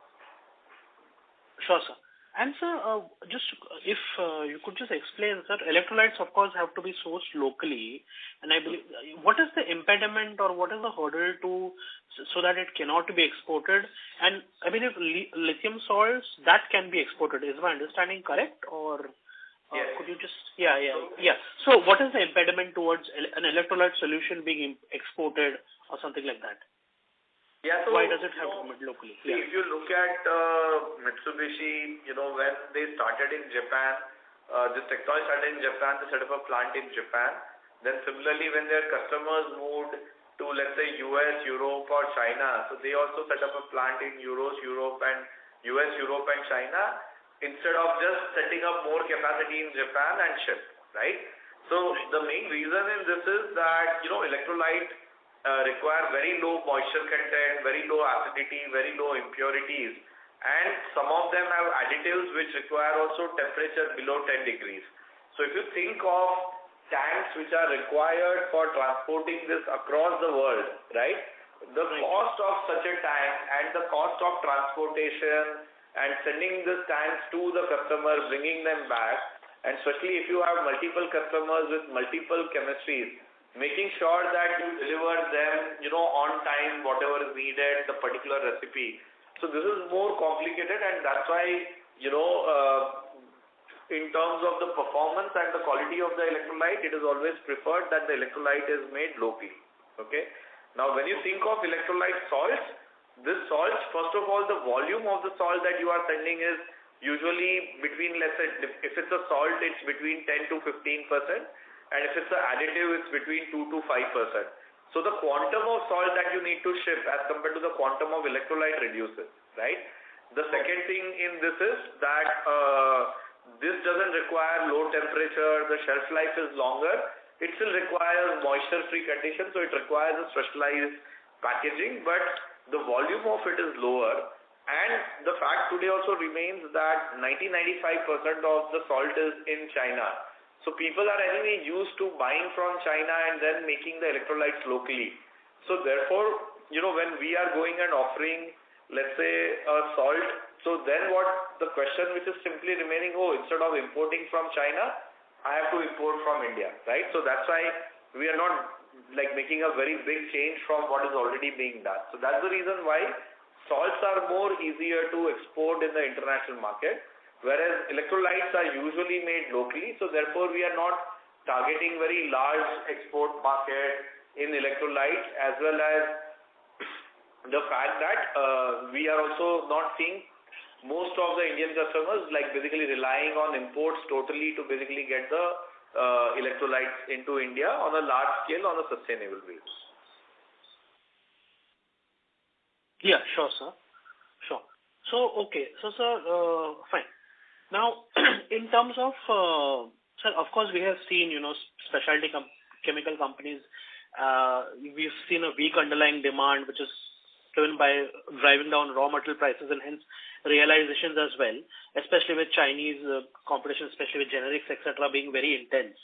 [SPEAKER 6] Sure, sir. And sir, just if you could just explain, sir, electrolytes of course have to be sourced locally, and I believe what is the impediment or what is the hurdle to so that it cannot be exported? And I mean, if lithium salts that can be exported, is my understanding correct? Or
[SPEAKER 3] Yes.
[SPEAKER 6] could you just So what is the impediment towards an electrolyte solution being exported or something like that?
[SPEAKER 3] Yeah, so
[SPEAKER 6] why does it have to be made locally?
[SPEAKER 3] See, if you look at Mitsubishi, when they started in Japan, this technology started in Japan, they set up a plant in Japan. Then similarly, when their customers moved to, let's say, US, Europe or China, so they also set up a plant in US, Europe and China, instead of just setting up more capacity in Japan and ship, right? So the main reason in this is that, electrolyte require very low moisture content, very low acidity, very low impurities, and some of them have additives which require also temperature below 10 degrees. So if you think of tanks which are required for transporting this across the world, right? The cost of such a tank and the cost of transportation and sending these tanks to the customer, bringing them back, and especially if you have multiple customers with multiple chemistries, making sure that you deliver them, on time, whatever is needed, the particular recipe. So this is more complicated, and that's why, in terms of the performance and the quality of the electrolyte, it is always preferred that the electrolyte is made locally. Okay. Now, when you think of electrolyte salts, this salts, first of all, the volume of the salt that you are sending is usually between, let's say, if it's a salt, it's between 10 to 15%. And if it's an additive, it's between 2 to 5%. So the quantum of salt that you need to ship as compared to the quantum of electrolyte reduces, right? The second thing in this is that this doesn't require low temperature, the shelf life is longer. It still requires moisture-free conditions, so it requires a specialized packaging, but the volume of it is lower. And the fact today also remains that 90-95% of the salt is in China. So people are anyway used to buying from China and then making the electrolytes locally. So therefore, when we are going and offering, let's say, a salt, so then what the question which is simply remaining, instead of importing from China, I have to import from India, right? So that's why we are not making a very big change from what is already being done. So that's the reason why salts are more easier to export in the international market, whereas electrolytes are usually made locally. So therefore, we are not targeting very large export market in electrolytes, as well as the fact that we are also not seeing most of the Indian customers basically relying on imports totally to basically get the electrolytes into India on a large scale on a sustainable basis.
[SPEAKER 6] Yeah, sure, sir. Sure. So, okay. So, sir, fine. Now, in terms of, sir, of course, we have seen, specialty chemical companies, we've seen a weak underlying demand, which is driven by driving down raw material prices and hence realizations as well, especially with Chinese competition, especially with generics, etc., being very intense.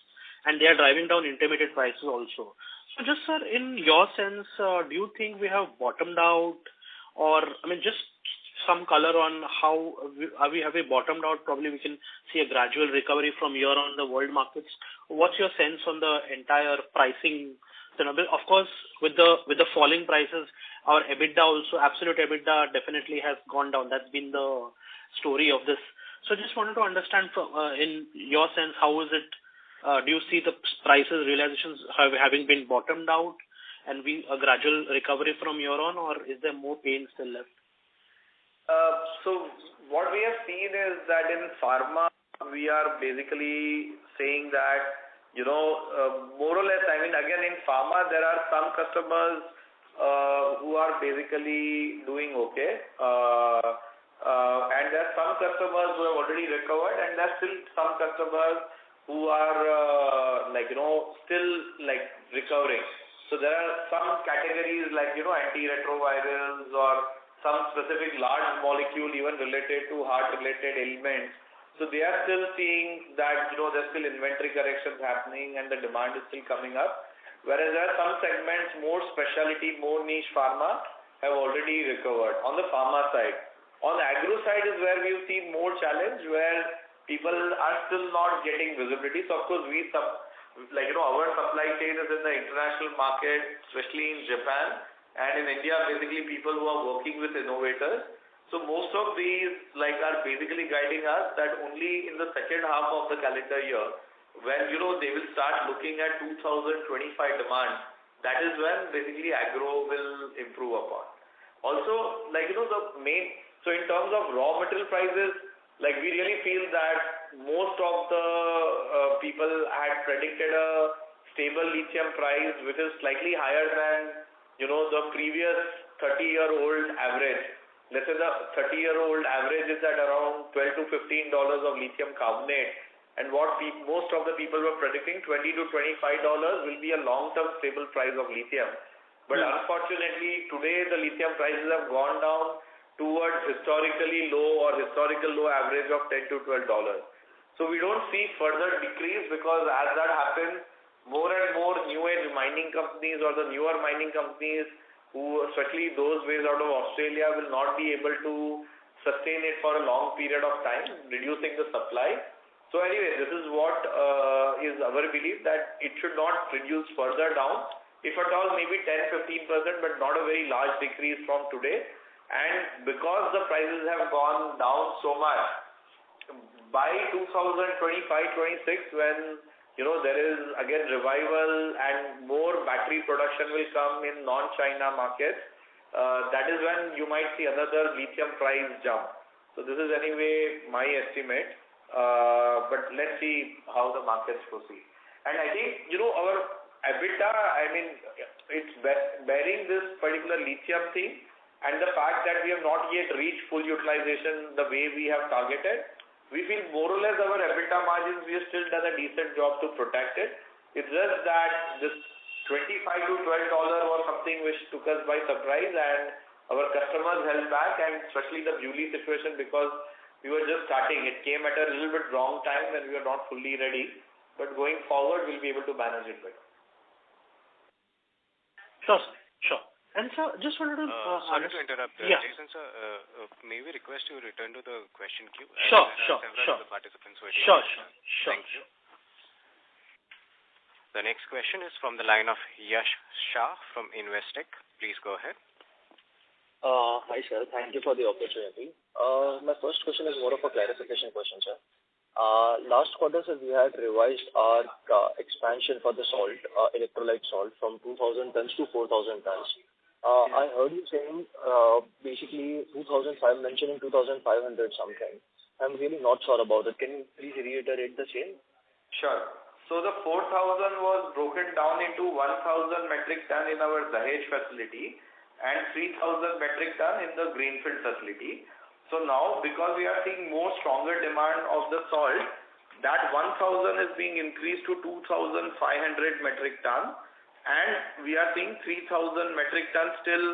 [SPEAKER 6] And they are driving down intermediate prices also. So just, sir, in your sense, do you think we have bottomed out, or, just some color on how have we bottomed out? Probably we can see a gradual recovery from here on the world markets. What's your sense on the entire pricing? Of course, with the falling prices, our EBITDA also, absolute EBITDA definitely has gone down. That's been the story of this. So just wanted to understand from in your sense, how is it? Do you see the prices realizations having been bottomed out and a gradual recovery from here on, or is there more pain still left?
[SPEAKER 3] So what we have seen is that in pharma, we are basically saying that, more or less, again, in pharma, there are some customers who are basically doing okay. And there are some customers who have already recovered, and there are still some customers who are, still recovering. So there are some categories antiretrovirals or some specific large molecule even related to heart-related ailments. So they are still seeing that, there's still inventory corrections happening and the demand is still coming up. Whereas there are some segments, more specialty, more niche pharma, have already recovered on the pharma side. On the agro side is where we've seen more challenge, where people are still not getting visibility. So of course our supply chain is in the international market, especially in Japan, and in India, basically people who are working with innovators. So most of these are basically guiding us that only in the second half of the calendar year, when they will start looking at 2025 demand, that is when basically agro will improve upon. Also, so in terms of raw material prices, we really feel that most of the people had predicted a stable lithium price, which is slightly higher than the previous 30-year-old average. Let's say the 30-year-old average is at around $12 to $15 of lithium carbonate, and what most of the people were predicting, $20 to $25 will be a long-term stable price of lithium. But unfortunately, today the lithium prices have gone down towards historically low or historical low average of $10 to $12. So we don't see further decrease, because as that happens, more and more new age mining companies or the newer mining companies, who especially those based out of Australia, will not be able to sustain it for a long period of time, reducing the supply. So anyway, this is what is our belief, that it should not reduce further down. If at all, maybe 10-15%, but not a very large decrease from today. And because the prices have gone down so much, by 2025-26, when there is again revival and more battery production will come in non-China markets, that is when you might see another lithium price jump. So this is anyway my estimate, but let's see how the markets proceed. And I think our EBITDA, it's bearing this particular lithium thing, and the fact that we have not yet reached full utilization the way we have targeted, we feel more or less our EBITDA margins, we have still done a decent job to protect it. It's just that this $25 to $12 was something which took us by surprise, and our customers held back, and especially the Julie situation, because we were just starting. It came at a little bit wrong time when we were not fully ready. But going forward, we'll be able to manage it better.
[SPEAKER 6] Sure. And sir, just wanted to...
[SPEAKER 1] sorry to interrupt.
[SPEAKER 6] Yeah.
[SPEAKER 1] Jason sir, may we request you return to the question queue?
[SPEAKER 6] Sure.
[SPEAKER 1] Several of the participants waiting.
[SPEAKER 6] Sure.
[SPEAKER 1] Thank you. The next question is from the line of Yash Shah from Investec. Please go ahead.
[SPEAKER 7] Hi sir, thank you for the opportunity. My first question is more of a clarification question, sir. Last quarter, sir, we had revised our expansion for the salt, electrolyte salt, from 2,000 tons to 4,000 tons. I heard you saying basically 2,500, mentioning 2,500 something. I'm really not sure about it. Can you please reiterate the same?
[SPEAKER 3] Sure. So the 4,000 was broken down into 1,000 metric ton in our Dahej facility and 3,000 metric ton in the Greenfield facility. So now, because we are seeing more stronger demand of the salt, that 1,000 is being increased to 2,500 metric ton, and we are seeing 3,000 metric ton still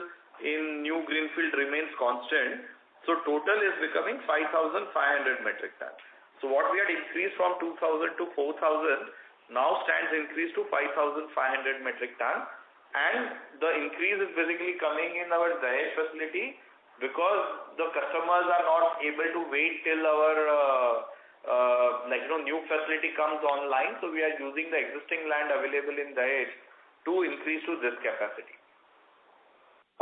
[SPEAKER 3] in new Greenfield remains constant. So total is becoming 5,500 metric ton. So what we had increased from 2,000 to 4,000 now stands increased to 5,500 metric ton, and the increase is basically coming in our Dahej facility, because the customers are not able to wait till our new facility comes online. So we are using the existing land available in Dahej to increase to this capacity.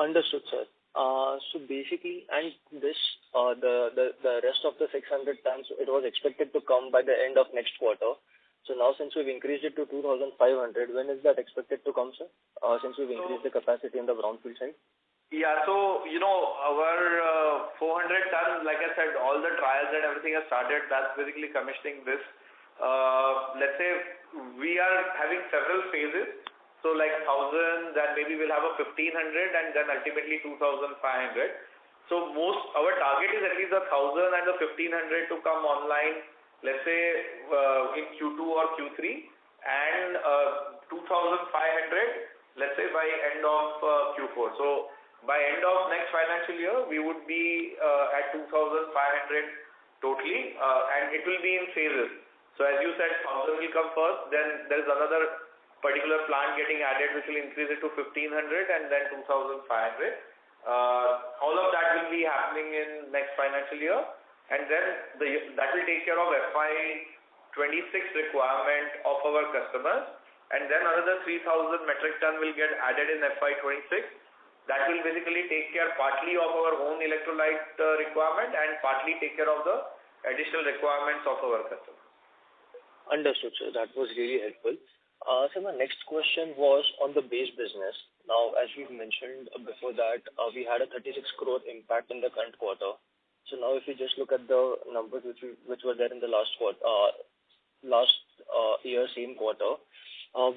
[SPEAKER 7] Understood, sir. So basically, and this the rest of the 600 tons, it was expected to come by the end of next quarter. So now, since we've increased it to 2,500, when is that expected to come, sir? Since we've increased the capacity in the brownfield side.
[SPEAKER 3] Yeah, so, our 400 tons, like I said, all the trials and everything has started. That's basically commissioning this. Let's say we are having several phases. So like 1,000, then maybe we'll have a 1,500, and then ultimately 2,500. So our target is at least 1,000 and the 1,500 to come online, let's say in Q2 or Q3, and 2,500, let's say by end of Q4. So by end of next financial year, we would be at 2,500 totally, and it will be in phases. So as you said, 1,000 will come first, then there's another particular plant getting added which will increase it to 1,500 and then 2,500. All of that will be happening in next financial year, and then that will take care of FY26 requirement of our customers, and then another 3,000 metric ton will get added in FY26. That will basically take care partly of our own electrolyte requirement and partly take care of the additional requirements of our customers.
[SPEAKER 7] Understood, sir. That was really helpful. So my next question was on the base business. Now, as we've mentioned before that, we had a 36 crore impact in the current quarter. So now if we just look at the numbers which were there in the last year, same quarter,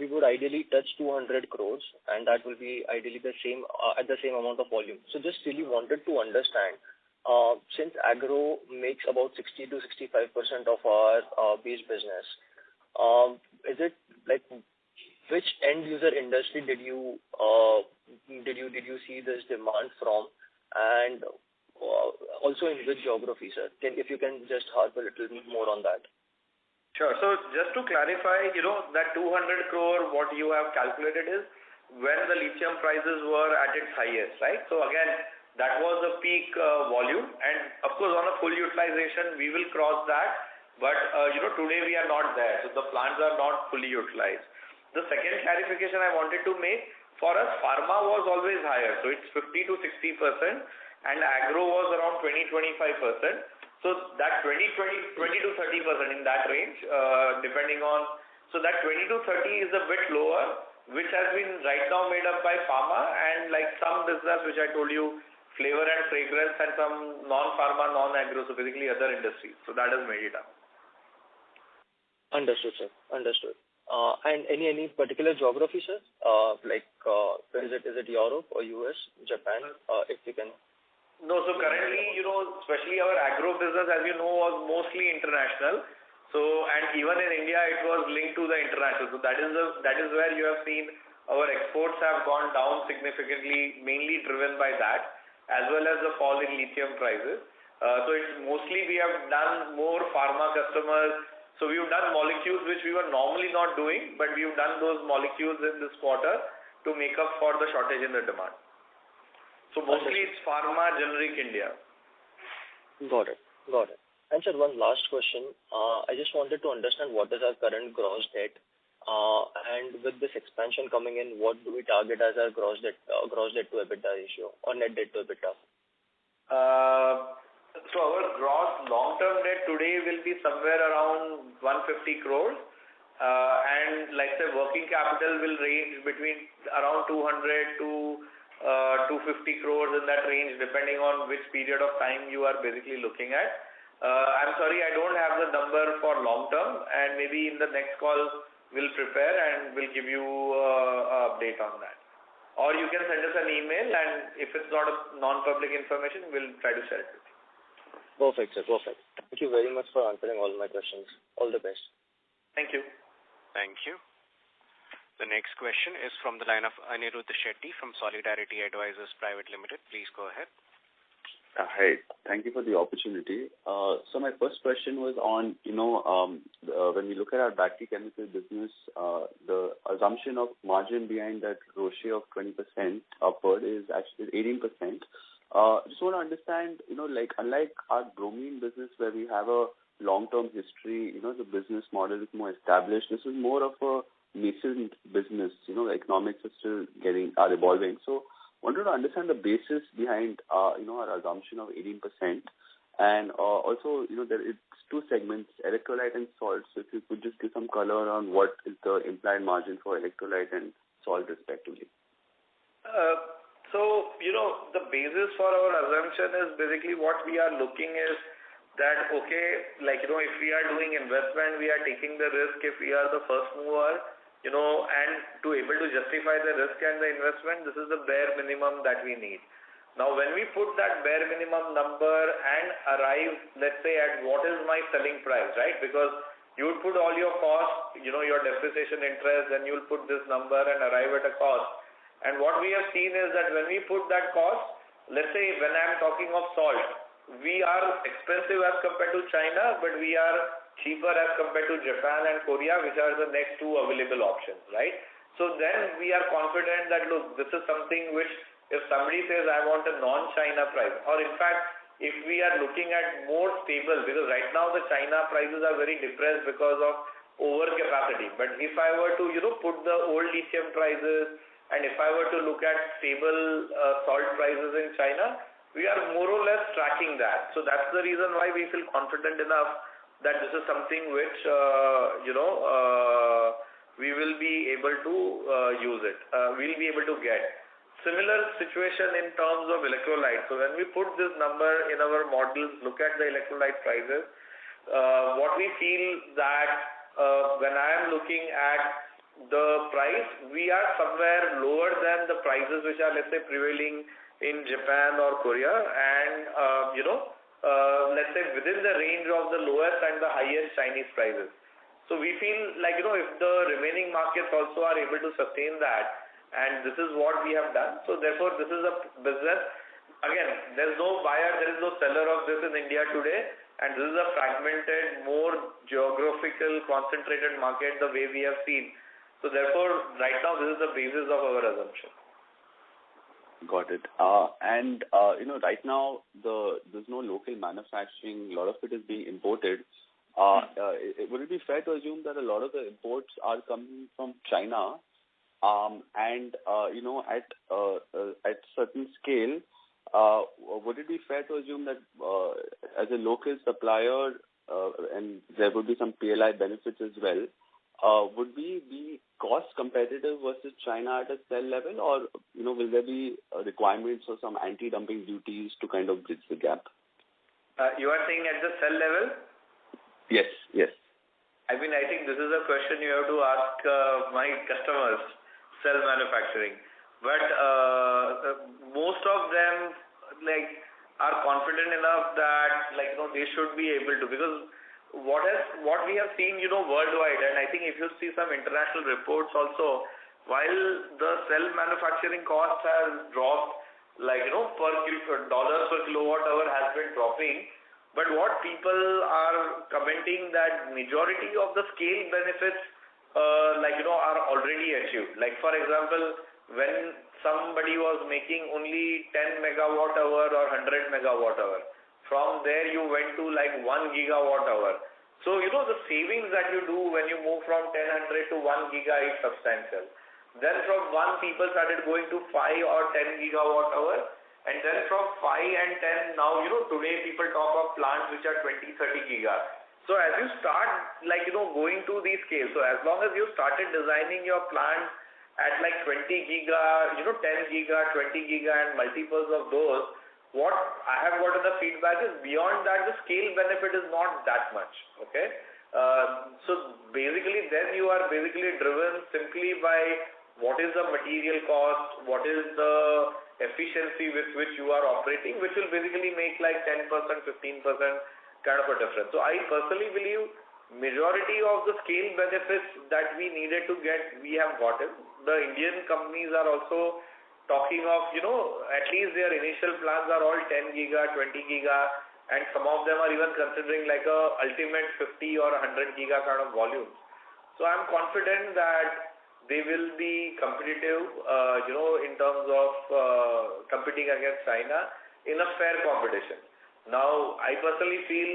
[SPEAKER 7] we would ideally touch 200 crores, and that will be ideally the same at the same amount of volume. So just really wanted to understand, since agro makes about 60 to 65% of our base business, is it like which end user industry did you see this demand from, and also in which geography, sir? If you can just harp a little more on that.
[SPEAKER 3] Sure. So just to clarify, that 200 crore what you have calculated is when the lithium prices were at its highest, right? So again, that was the peak volume, and of course on a full utilization we will cross that, but today we are not there, so the plants are not fully utilized. The second clarification I wanted to make, for us pharma was always higher, so it's 50 to 60%, and agro was around 20-25%. So that 20 to 30% in that range, depending on, so that 20 to 30 is a bit lower, which has been right now made up by pharma and like some business which I told you, flavor and fragrance, and some non-pharma, non-agro, so basically other industries. So that has made it up.
[SPEAKER 7] Understood, sir. Understood. And any particular geography, sir? Is it Europe or US, Japan, if you can?
[SPEAKER 3] No, so currently, especially our agro business, as you know, was mostly international. So, and even in India, it was linked to the international. So that is where you have seen our exports have gone down significantly, mainly driven by that, as well as the fall in lithium prices. So it's mostly we have done more pharma customers. So we've done molecules which we were normally not doing, but we've done those molecules in this quarter to make up for the shortage in the demand. So mostly it's pharma, generic India.
[SPEAKER 7] Got it. And sir, one last question. I just wanted to understand what is our current gross debt, and with this expansion coming in, what do we target as our gross debt to EBITDA ratio or net debt to EBITDA?
[SPEAKER 3] So our gross long-term debt today will be somewhere around 150 crores, and like say working capital will range between around 200 to 250 crores, in that range, depending on which period of time you are basically looking at. I'm sorry, I don't have the number for long term, and maybe in the next call we'll prepare and we'll give you an update on that. Or you can send us an email, and if it's not a non-public information, we'll try to share it with you.
[SPEAKER 7] Perfect, sir. Perfect. Thank you very much for answering all my questions. All the best.
[SPEAKER 3] Thank you.
[SPEAKER 1] Thank you. The next question is from the line of Anirudh Shetty from Solidarity Advisors Private Limited. Please go ahead.
[SPEAKER 8] Hi. Thank you for the opportunity. So my first question was on, when we look at our battery chemical business, the assumption of margin behind that ratio of 20% upward is actually 18%. Just want to understand, unlike our bromine business where we have a long-term history, the business model is more established. This is more of a nascent business, economics are evolving. So wanted to understand the basis behind, our assumption of 18%. And also, it's two segments, electrolyte and salt. So if you could just give some color on what is the implied margin for electrolyte and salt respectively.
[SPEAKER 3] So, the basis for our assumption is basically what we are looking is that, okay, if we are doing investment, we are taking the risk if we are the first mover, and to able to justify the risk and the investment, this is the bare minimum that we need. Now, when we put that bare minimum number and arrive, let's say, at what is my selling price, right? Because you would put all your costs, your depreciation interest, then you'll put this number and arrive at a cost. And what we have seen is that when we put that cost, let's say when I'm talking of salt, we are expensive as compared to China, but we are cheaper as compared to Japan and Korea, which are the next two available options, right? So then we are confident that, look, this is something which if somebody says, I want a non-China price, or in fact, if we are looking at more stable, because right now the China prices are very depressed because of overcapacity. But if I were to, put the old lithium prices, and if I were to look at stable salt prices in China, we are more or less tracking that. So that's the reason why we feel confident enough that this is something which, we will be able to use it. We'll be able to get. Similar situation in terms of electrolyte. So when we put this number in our models, look at the electrolyte prices, what we feel that when I am looking at the price, we are somewhere lower than the prices which are, let's say, prevailing in Japan or Korea, and let's say within the range of the lowest and the highest Chinese prices. So we feel like, if the remaining markets also are able to sustain that, and this is what we have done. So therefore, this is a business. Again, there is no buyer, there is no seller of this in India today, and this is a fragmented, more geographical, concentrated market the way we have seen. So therefore, right now, this is the basis of our assumption.
[SPEAKER 8] Got it. Right now, there's no local manufacturing. A lot of it is being imported. Would it be fair to assume that a lot of the imports are coming from China? At certain scale, would it be fair to assume that as a local supplier, and there would be some PLI benefits as well, would we be cost competitive versus China at a cell level, or will there be requirements for some anti-dumping duties to kind of bridge the gap?
[SPEAKER 3] You are saying at the cell level?
[SPEAKER 8] Yes.
[SPEAKER 3] I think this is a question you have to ask my customers, cell manufacturing. But most of them are confident enough that they should be able to, because what we have seen worldwide, and I think if you see some international reports also, while the cell manufacturing cost has dropped dollars per kilowatt hour has been dropping, but what people are commenting that majority of the scale benefits are already achieved. Like for example, when somebody was making only 10 megawatt hour or 100 megawatt hour, from there you went to 1 gigawatt hour. So the savings that you do when you move from 10 to 1 giga is substantial. Then from 1 people started going to 5 or 10 gigawatt hour, and then from 5 and 10 now today people talk of plants which are 20-30 giga. So as you start going to these scales, so as long as you started designing your plant at 20 giga, 10 giga, 20 giga and multiples of those, what I have gotten the feedback is beyond that the scale benefit is not that much. Okay. So basically then you are driven simply by what is the material cost, what is the efficiency with which you are operating, which will basically make 10%, 15% kind of a difference. So I personally believe majority of the scale benefits that we needed to get, we have gotten. The Indian companies are also talking of, at least their initial plans are all 10 giga, 20 giga, and some of them are even considering a ultimate 50 or 100 giga kind of volume. So I'm confident that they will be competitive, in terms of competing against China in a fair competition. Now, I personally feel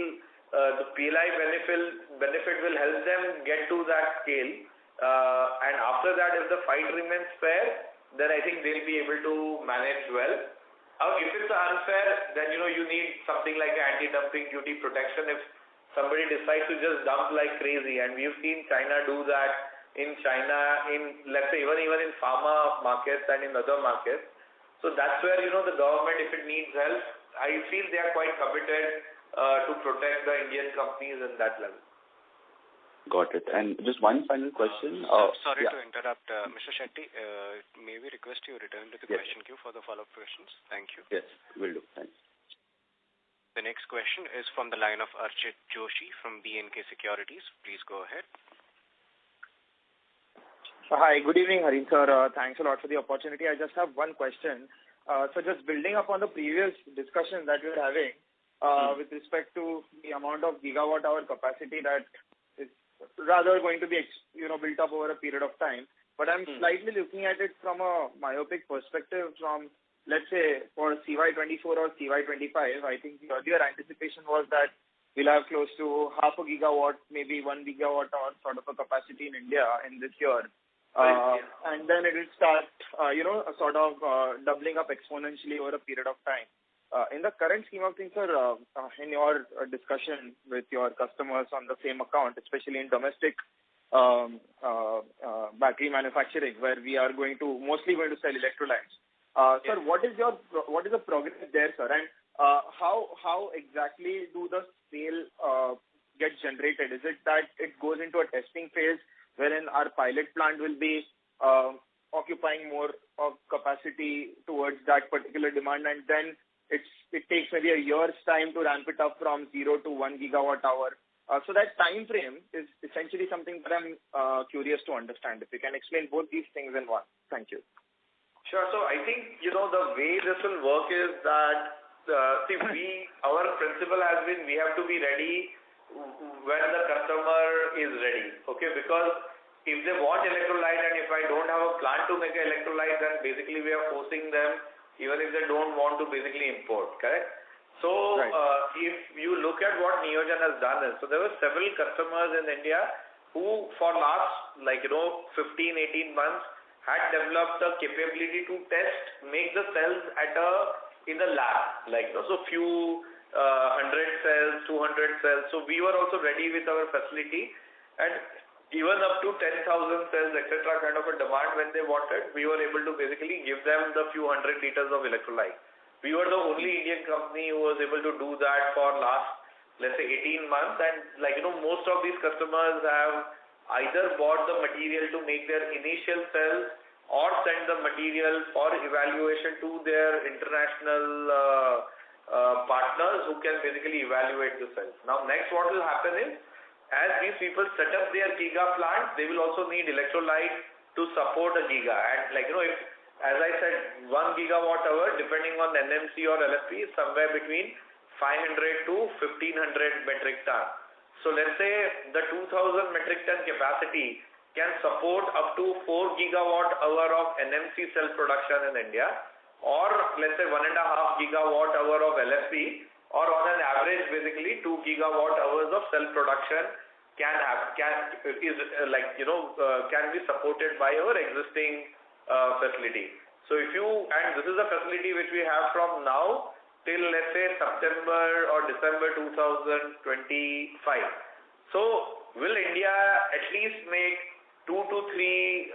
[SPEAKER 3] the PLI benefit will help them get to that scale, and after that, if the fight remains fair, then I think they'll be able to manage well. If it's unfair, then you need something like an anti-dumping duty protection if somebody decides to just dump like crazy, and we've seen China do that in China, let's say even in pharma markets and in other markets. So that's where the government, if it needs help, I feel they are quite committed to protect the Indian companies in that level.
[SPEAKER 8] Got it. And just one final question.
[SPEAKER 1] Sorry to interrupt, Mr. Shetty. May we request you return to the question queue for the follow-up questions? Thank you.
[SPEAKER 8] Yes, will do. Thanks.
[SPEAKER 1] The next question is from the line of Archit Joshi from B&K Securities. Please go ahead.
[SPEAKER 9] Hi, good evening, Harin sir. Thanks a lot for the opportunity. I just have one question. So just building up on the previous discussion that we were having with respect to the amount of gigawatt hour capacity that is rather going to be built up over a period of time. But I'm slightly looking at it from a myopic perspective from let's say for CY24 or CY25, I think the earlier anticipation was that we'll have close to half a gigawatt, maybe 1 gigawatt hour sort of a capacity in India in this year. And then it will start, sort of doubling up exponentially over a period of time. In the current scheme of things, sir, in your discussion with your customers on the same account, especially in domestic battery manufacturing, where we are mostly going to sell electrolytes. Sir, what is the progress there, sir? And how exactly do the sale get generated? Is it that it goes into a testing phase wherein our pilot plant will be occupying more of capacity towards that particular demand, and then it takes maybe a year's time to ramp it up from 0 to 1 gigawatt hour? So that time frame is essentially something that I'm curious to understand. If you can explain both these things in one. Thank you.
[SPEAKER 3] Sure. So I think, the way this will work is that, our principle has been we have to be ready when the customer is ready. Okay, because if they want electrolyte and if I don't have a plant to make an electrolyte, then basically we are forcing them, even if they don't want to basically import, correct? So, right. If you look at what Neogen has done is, so there were several customers in India who for last 15, 18 months had developed the capability to make the cells in the lab, so few 100 cells, 200 cells. So we were also ready with our facility, and even up to 10,000 cells, etc., kind of a demand when they wanted, we were able to basically give them the few 100 liters of electrolyte. We were the only Indian company who was able to do that for last, let's say, 18 months. And most of these customers have either bought the material to make their initial cells or send the material for evaluation to their international partners who can basically evaluate the cells. Now, next what will happen is, as these people set up their giga plants, they will also need electrolyte to support a giga. And if, as I said, 1 gigawatt hour, depending on NMC or LFP, is somewhere between 500 to 1500 metric ton. So let's say the 2000 metric ton capacity can support up to 4 gigawatt hour of NMC cell production in India, or let's say 1.5 gigawatt hour of LFP, or on an average basically 2 gigawatt hours of cell production can be supported by our existing facility. So this is a facility which we have from now till, let's say, September or December 2025. So will India at least make 2 to 3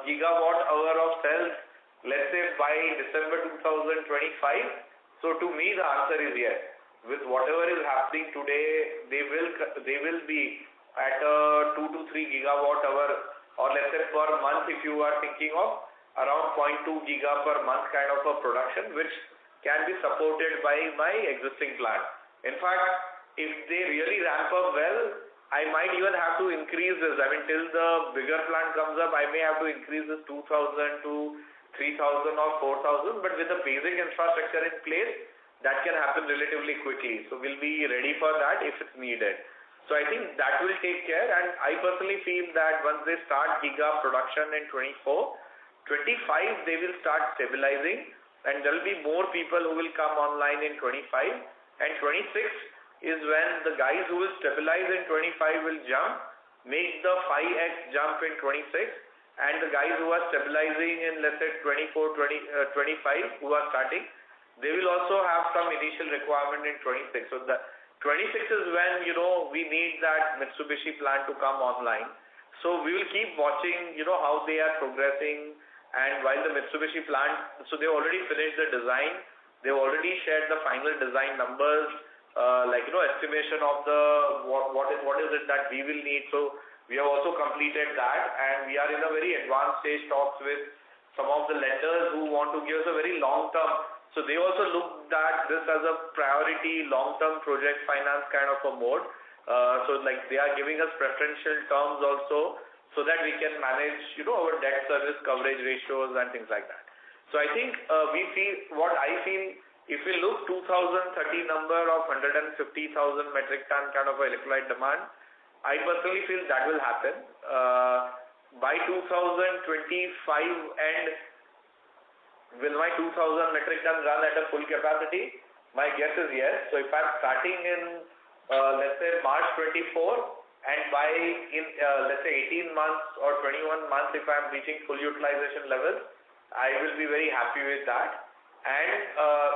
[SPEAKER 3] gigawatt hour of cells, let's say, by December 2025? So to me, the answer is yes. With whatever is happening today, they will be at a 2 to 3 gigawatt hour, or let's say per month, if you are thinking of around 0.2 giga per month kind of a production, which can be supported by my existing plant. In fact, if they really ramp up well, I might even have to increase this. Till the bigger plant comes up, I may have to increase this 2,000 to 3,000 or 4,000, but with the basic infrastructure in place, that can happen relatively quickly. So we'll be ready for that if it's needed. So I think that will take care, and I personally feel that once they start giga production in 24, 25 they will start stabilizing, and there will be more people who will come online in 25, and 26 is when the guys who will stabilize in 25 will jump, make the 5x jump in 26, and the guys who are stabilizing in, let's say, 24, 25 who are starting, they will also have some initial requirement in 26. So the 26 is when, we need that Mitsubishi plant to come online. So we will keep watching, how they are progressing. And while the Mitsubishi plant, so they already finished the design, they've already shared the final design numbers, estimation of what is it that we will need. So we have also completed that, and we are in a very advanced stage talks with some of the lenders who want to give us a very long term. So they also looked at this as a priority long-term project finance kind of a mode. They are giving us preferential terms also, so that we can manage, our debt service coverage ratios and things like that. So I think if we look 2030 number of 150,000 metric ton kind of electrolyte demand, I personally feel that will happen. By 2025 end, will my 2,000 metric ton run at a full capacity? My guess is yes. So if I'm starting in, let's say March 24, and by let's say 18 months or 21 months, if I'm reaching full utilization levels, I will be very happy with that. And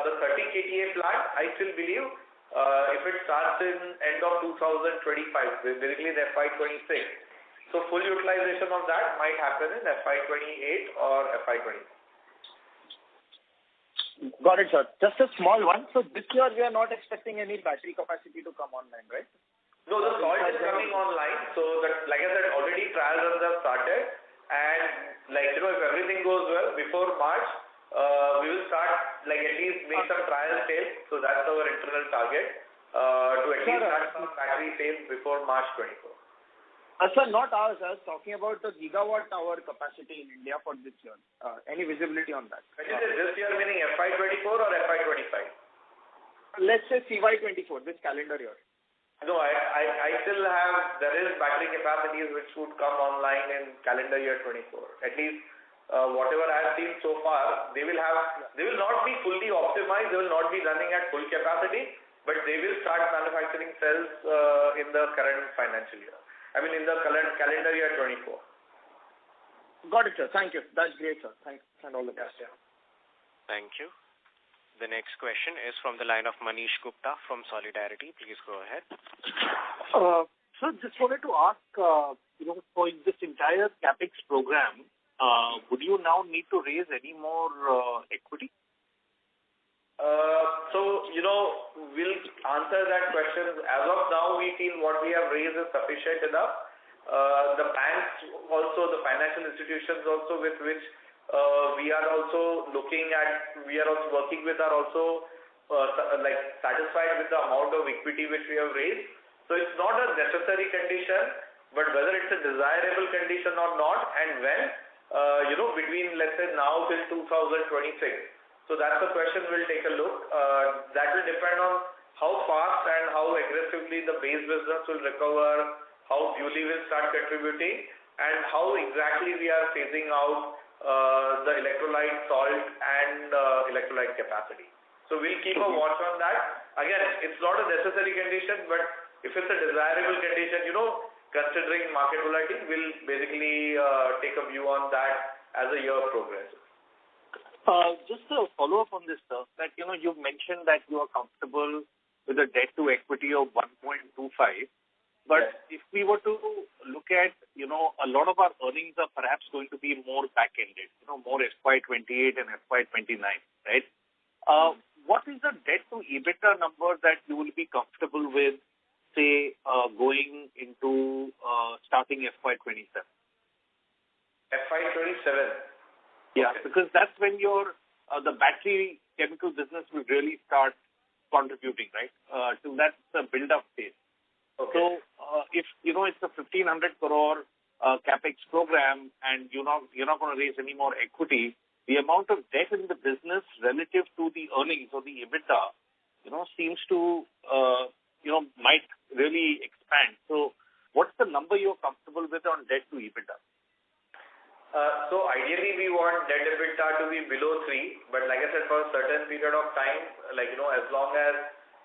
[SPEAKER 3] the 30 KTA plant, I still believe, if it starts in end of 2025, basically the FY26, so full utilization of that might happen in FY28 or FY20.
[SPEAKER 9] Got it, sir. Just a small one. So this year we are not expecting any battery capacity to come online, right?
[SPEAKER 3] No, the salt is coming online. So that, like I said, already trial runs have started. And if everything goes well, before March, we will start, at least make some trial sales. So that's our internal target, to at least start some battery sales before March 24.
[SPEAKER 9] Sir, not ours. I was talking about the gigawatt hour capacity in India for this year. Any visibility on that?
[SPEAKER 3] When you say this year, meaning FY24 or FY25?
[SPEAKER 9] Let's say CY24, this calendar year.
[SPEAKER 3] No, I still have, there is battery capacities which would come online in calendar year 24. At least whatever I have seen so far, they will not be fully optimized, they will not be running at full capacity, but they will start manufacturing cells in the current financial year. I mean, in the calendar year 24.
[SPEAKER 9] Got it, sir. Thank you. That's great, sir. Thanks and all the best.
[SPEAKER 3] Yeah.
[SPEAKER 1] Thank you. The next question is from the line of Manish Gupta from Solidarity. Please go ahead.
[SPEAKER 4] Sir, just wanted to ask, for this entire CapEx program, would you now need to raise any more equity?
[SPEAKER 3] We'll answer that question. As of now, we feel what we have raised is sufficient enough. The banks also, the financial institutions also with which we are also looking at, we are also working with are also satisfied with the amount of equity which we have raised. So it's not a necessary condition, but whether it's a desirable condition or not, and when, between let's say now till 2026. So that's the question we'll take a look. That will depend on how fast and how aggressively the base business will recover, how BuLi will start contributing, and how exactly we are phasing out the electrolyte salt and electrolyte capacity. So we'll keep a watch on that. Again, it's not a necessary condition, but if it's a desirable condition, considering market volatility, we'll basically take a view on that as the year progresses.
[SPEAKER 4] Just a follow-up on this, sir, that, you've mentioned that you are comfortable with a debt to equity of 1.25. But if we were to look at, a lot of our earnings are perhaps going to be more back-ended, more FY28 and FY29, right? What is the debt to EBITDA number that you will be comfortable with, say, going into starting FY27?
[SPEAKER 3] FY27?
[SPEAKER 4] Yeah, because that's when the battery chemical business will really start contributing, right? So that's the build-up phase.
[SPEAKER 3] Okay.
[SPEAKER 4] So if it's a 1,500 crore capex program, and you're not going to raise any more equity, the amount of debt in the business relative to the earnings or the EBITDA, seems to might really expand. So what's the number you're comfortable with on debt to EBITDA?
[SPEAKER 3] So ideally we want debt EBITDA to be below 3, but like I said, for a certain period of time, as long as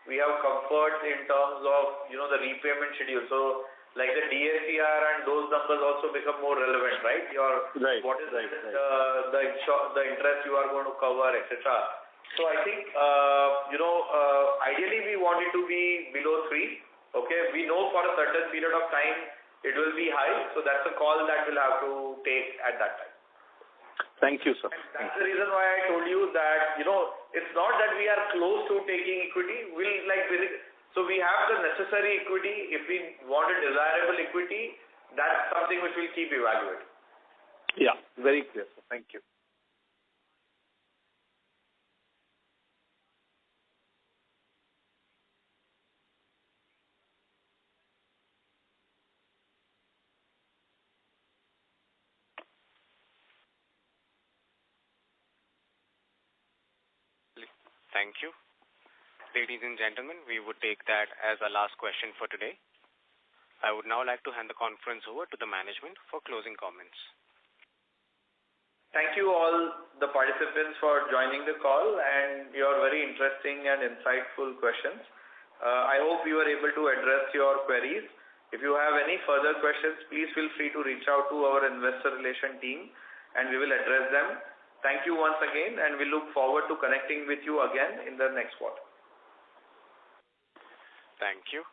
[SPEAKER 3] we have comfort in terms of, the repayment schedule. So like the DSCR and those numbers also become more relevant, right? What is the interest you are going to cover, etc. So I think, ideally we want it to be below 3. Okay. We know for a certain period of time it will be high. So that's a call that we'll have to take at that time.
[SPEAKER 4] Thank you, sir.
[SPEAKER 3] And that's the reason why I told you that, it's not that we are close to taking equity. So we have the necessary equity. If we want a desirable equity, that's something which we'll keep evaluating.
[SPEAKER 4] Yeah, very clear, sir. Thank you.
[SPEAKER 1] Thank you. Ladies and gentlemen, we would take that as our last question for today. I would now like to hand the conference over to the management for closing comments.
[SPEAKER 3] Thank you all the participants for joining the call and your very interesting and insightful questions. I hope we were able to address your queries. If you have any further questions, please feel free to reach out to our investor relation team and we will address them. Thank you once again, and we look forward to connecting with you again in the next quarter.
[SPEAKER 1] Thank you.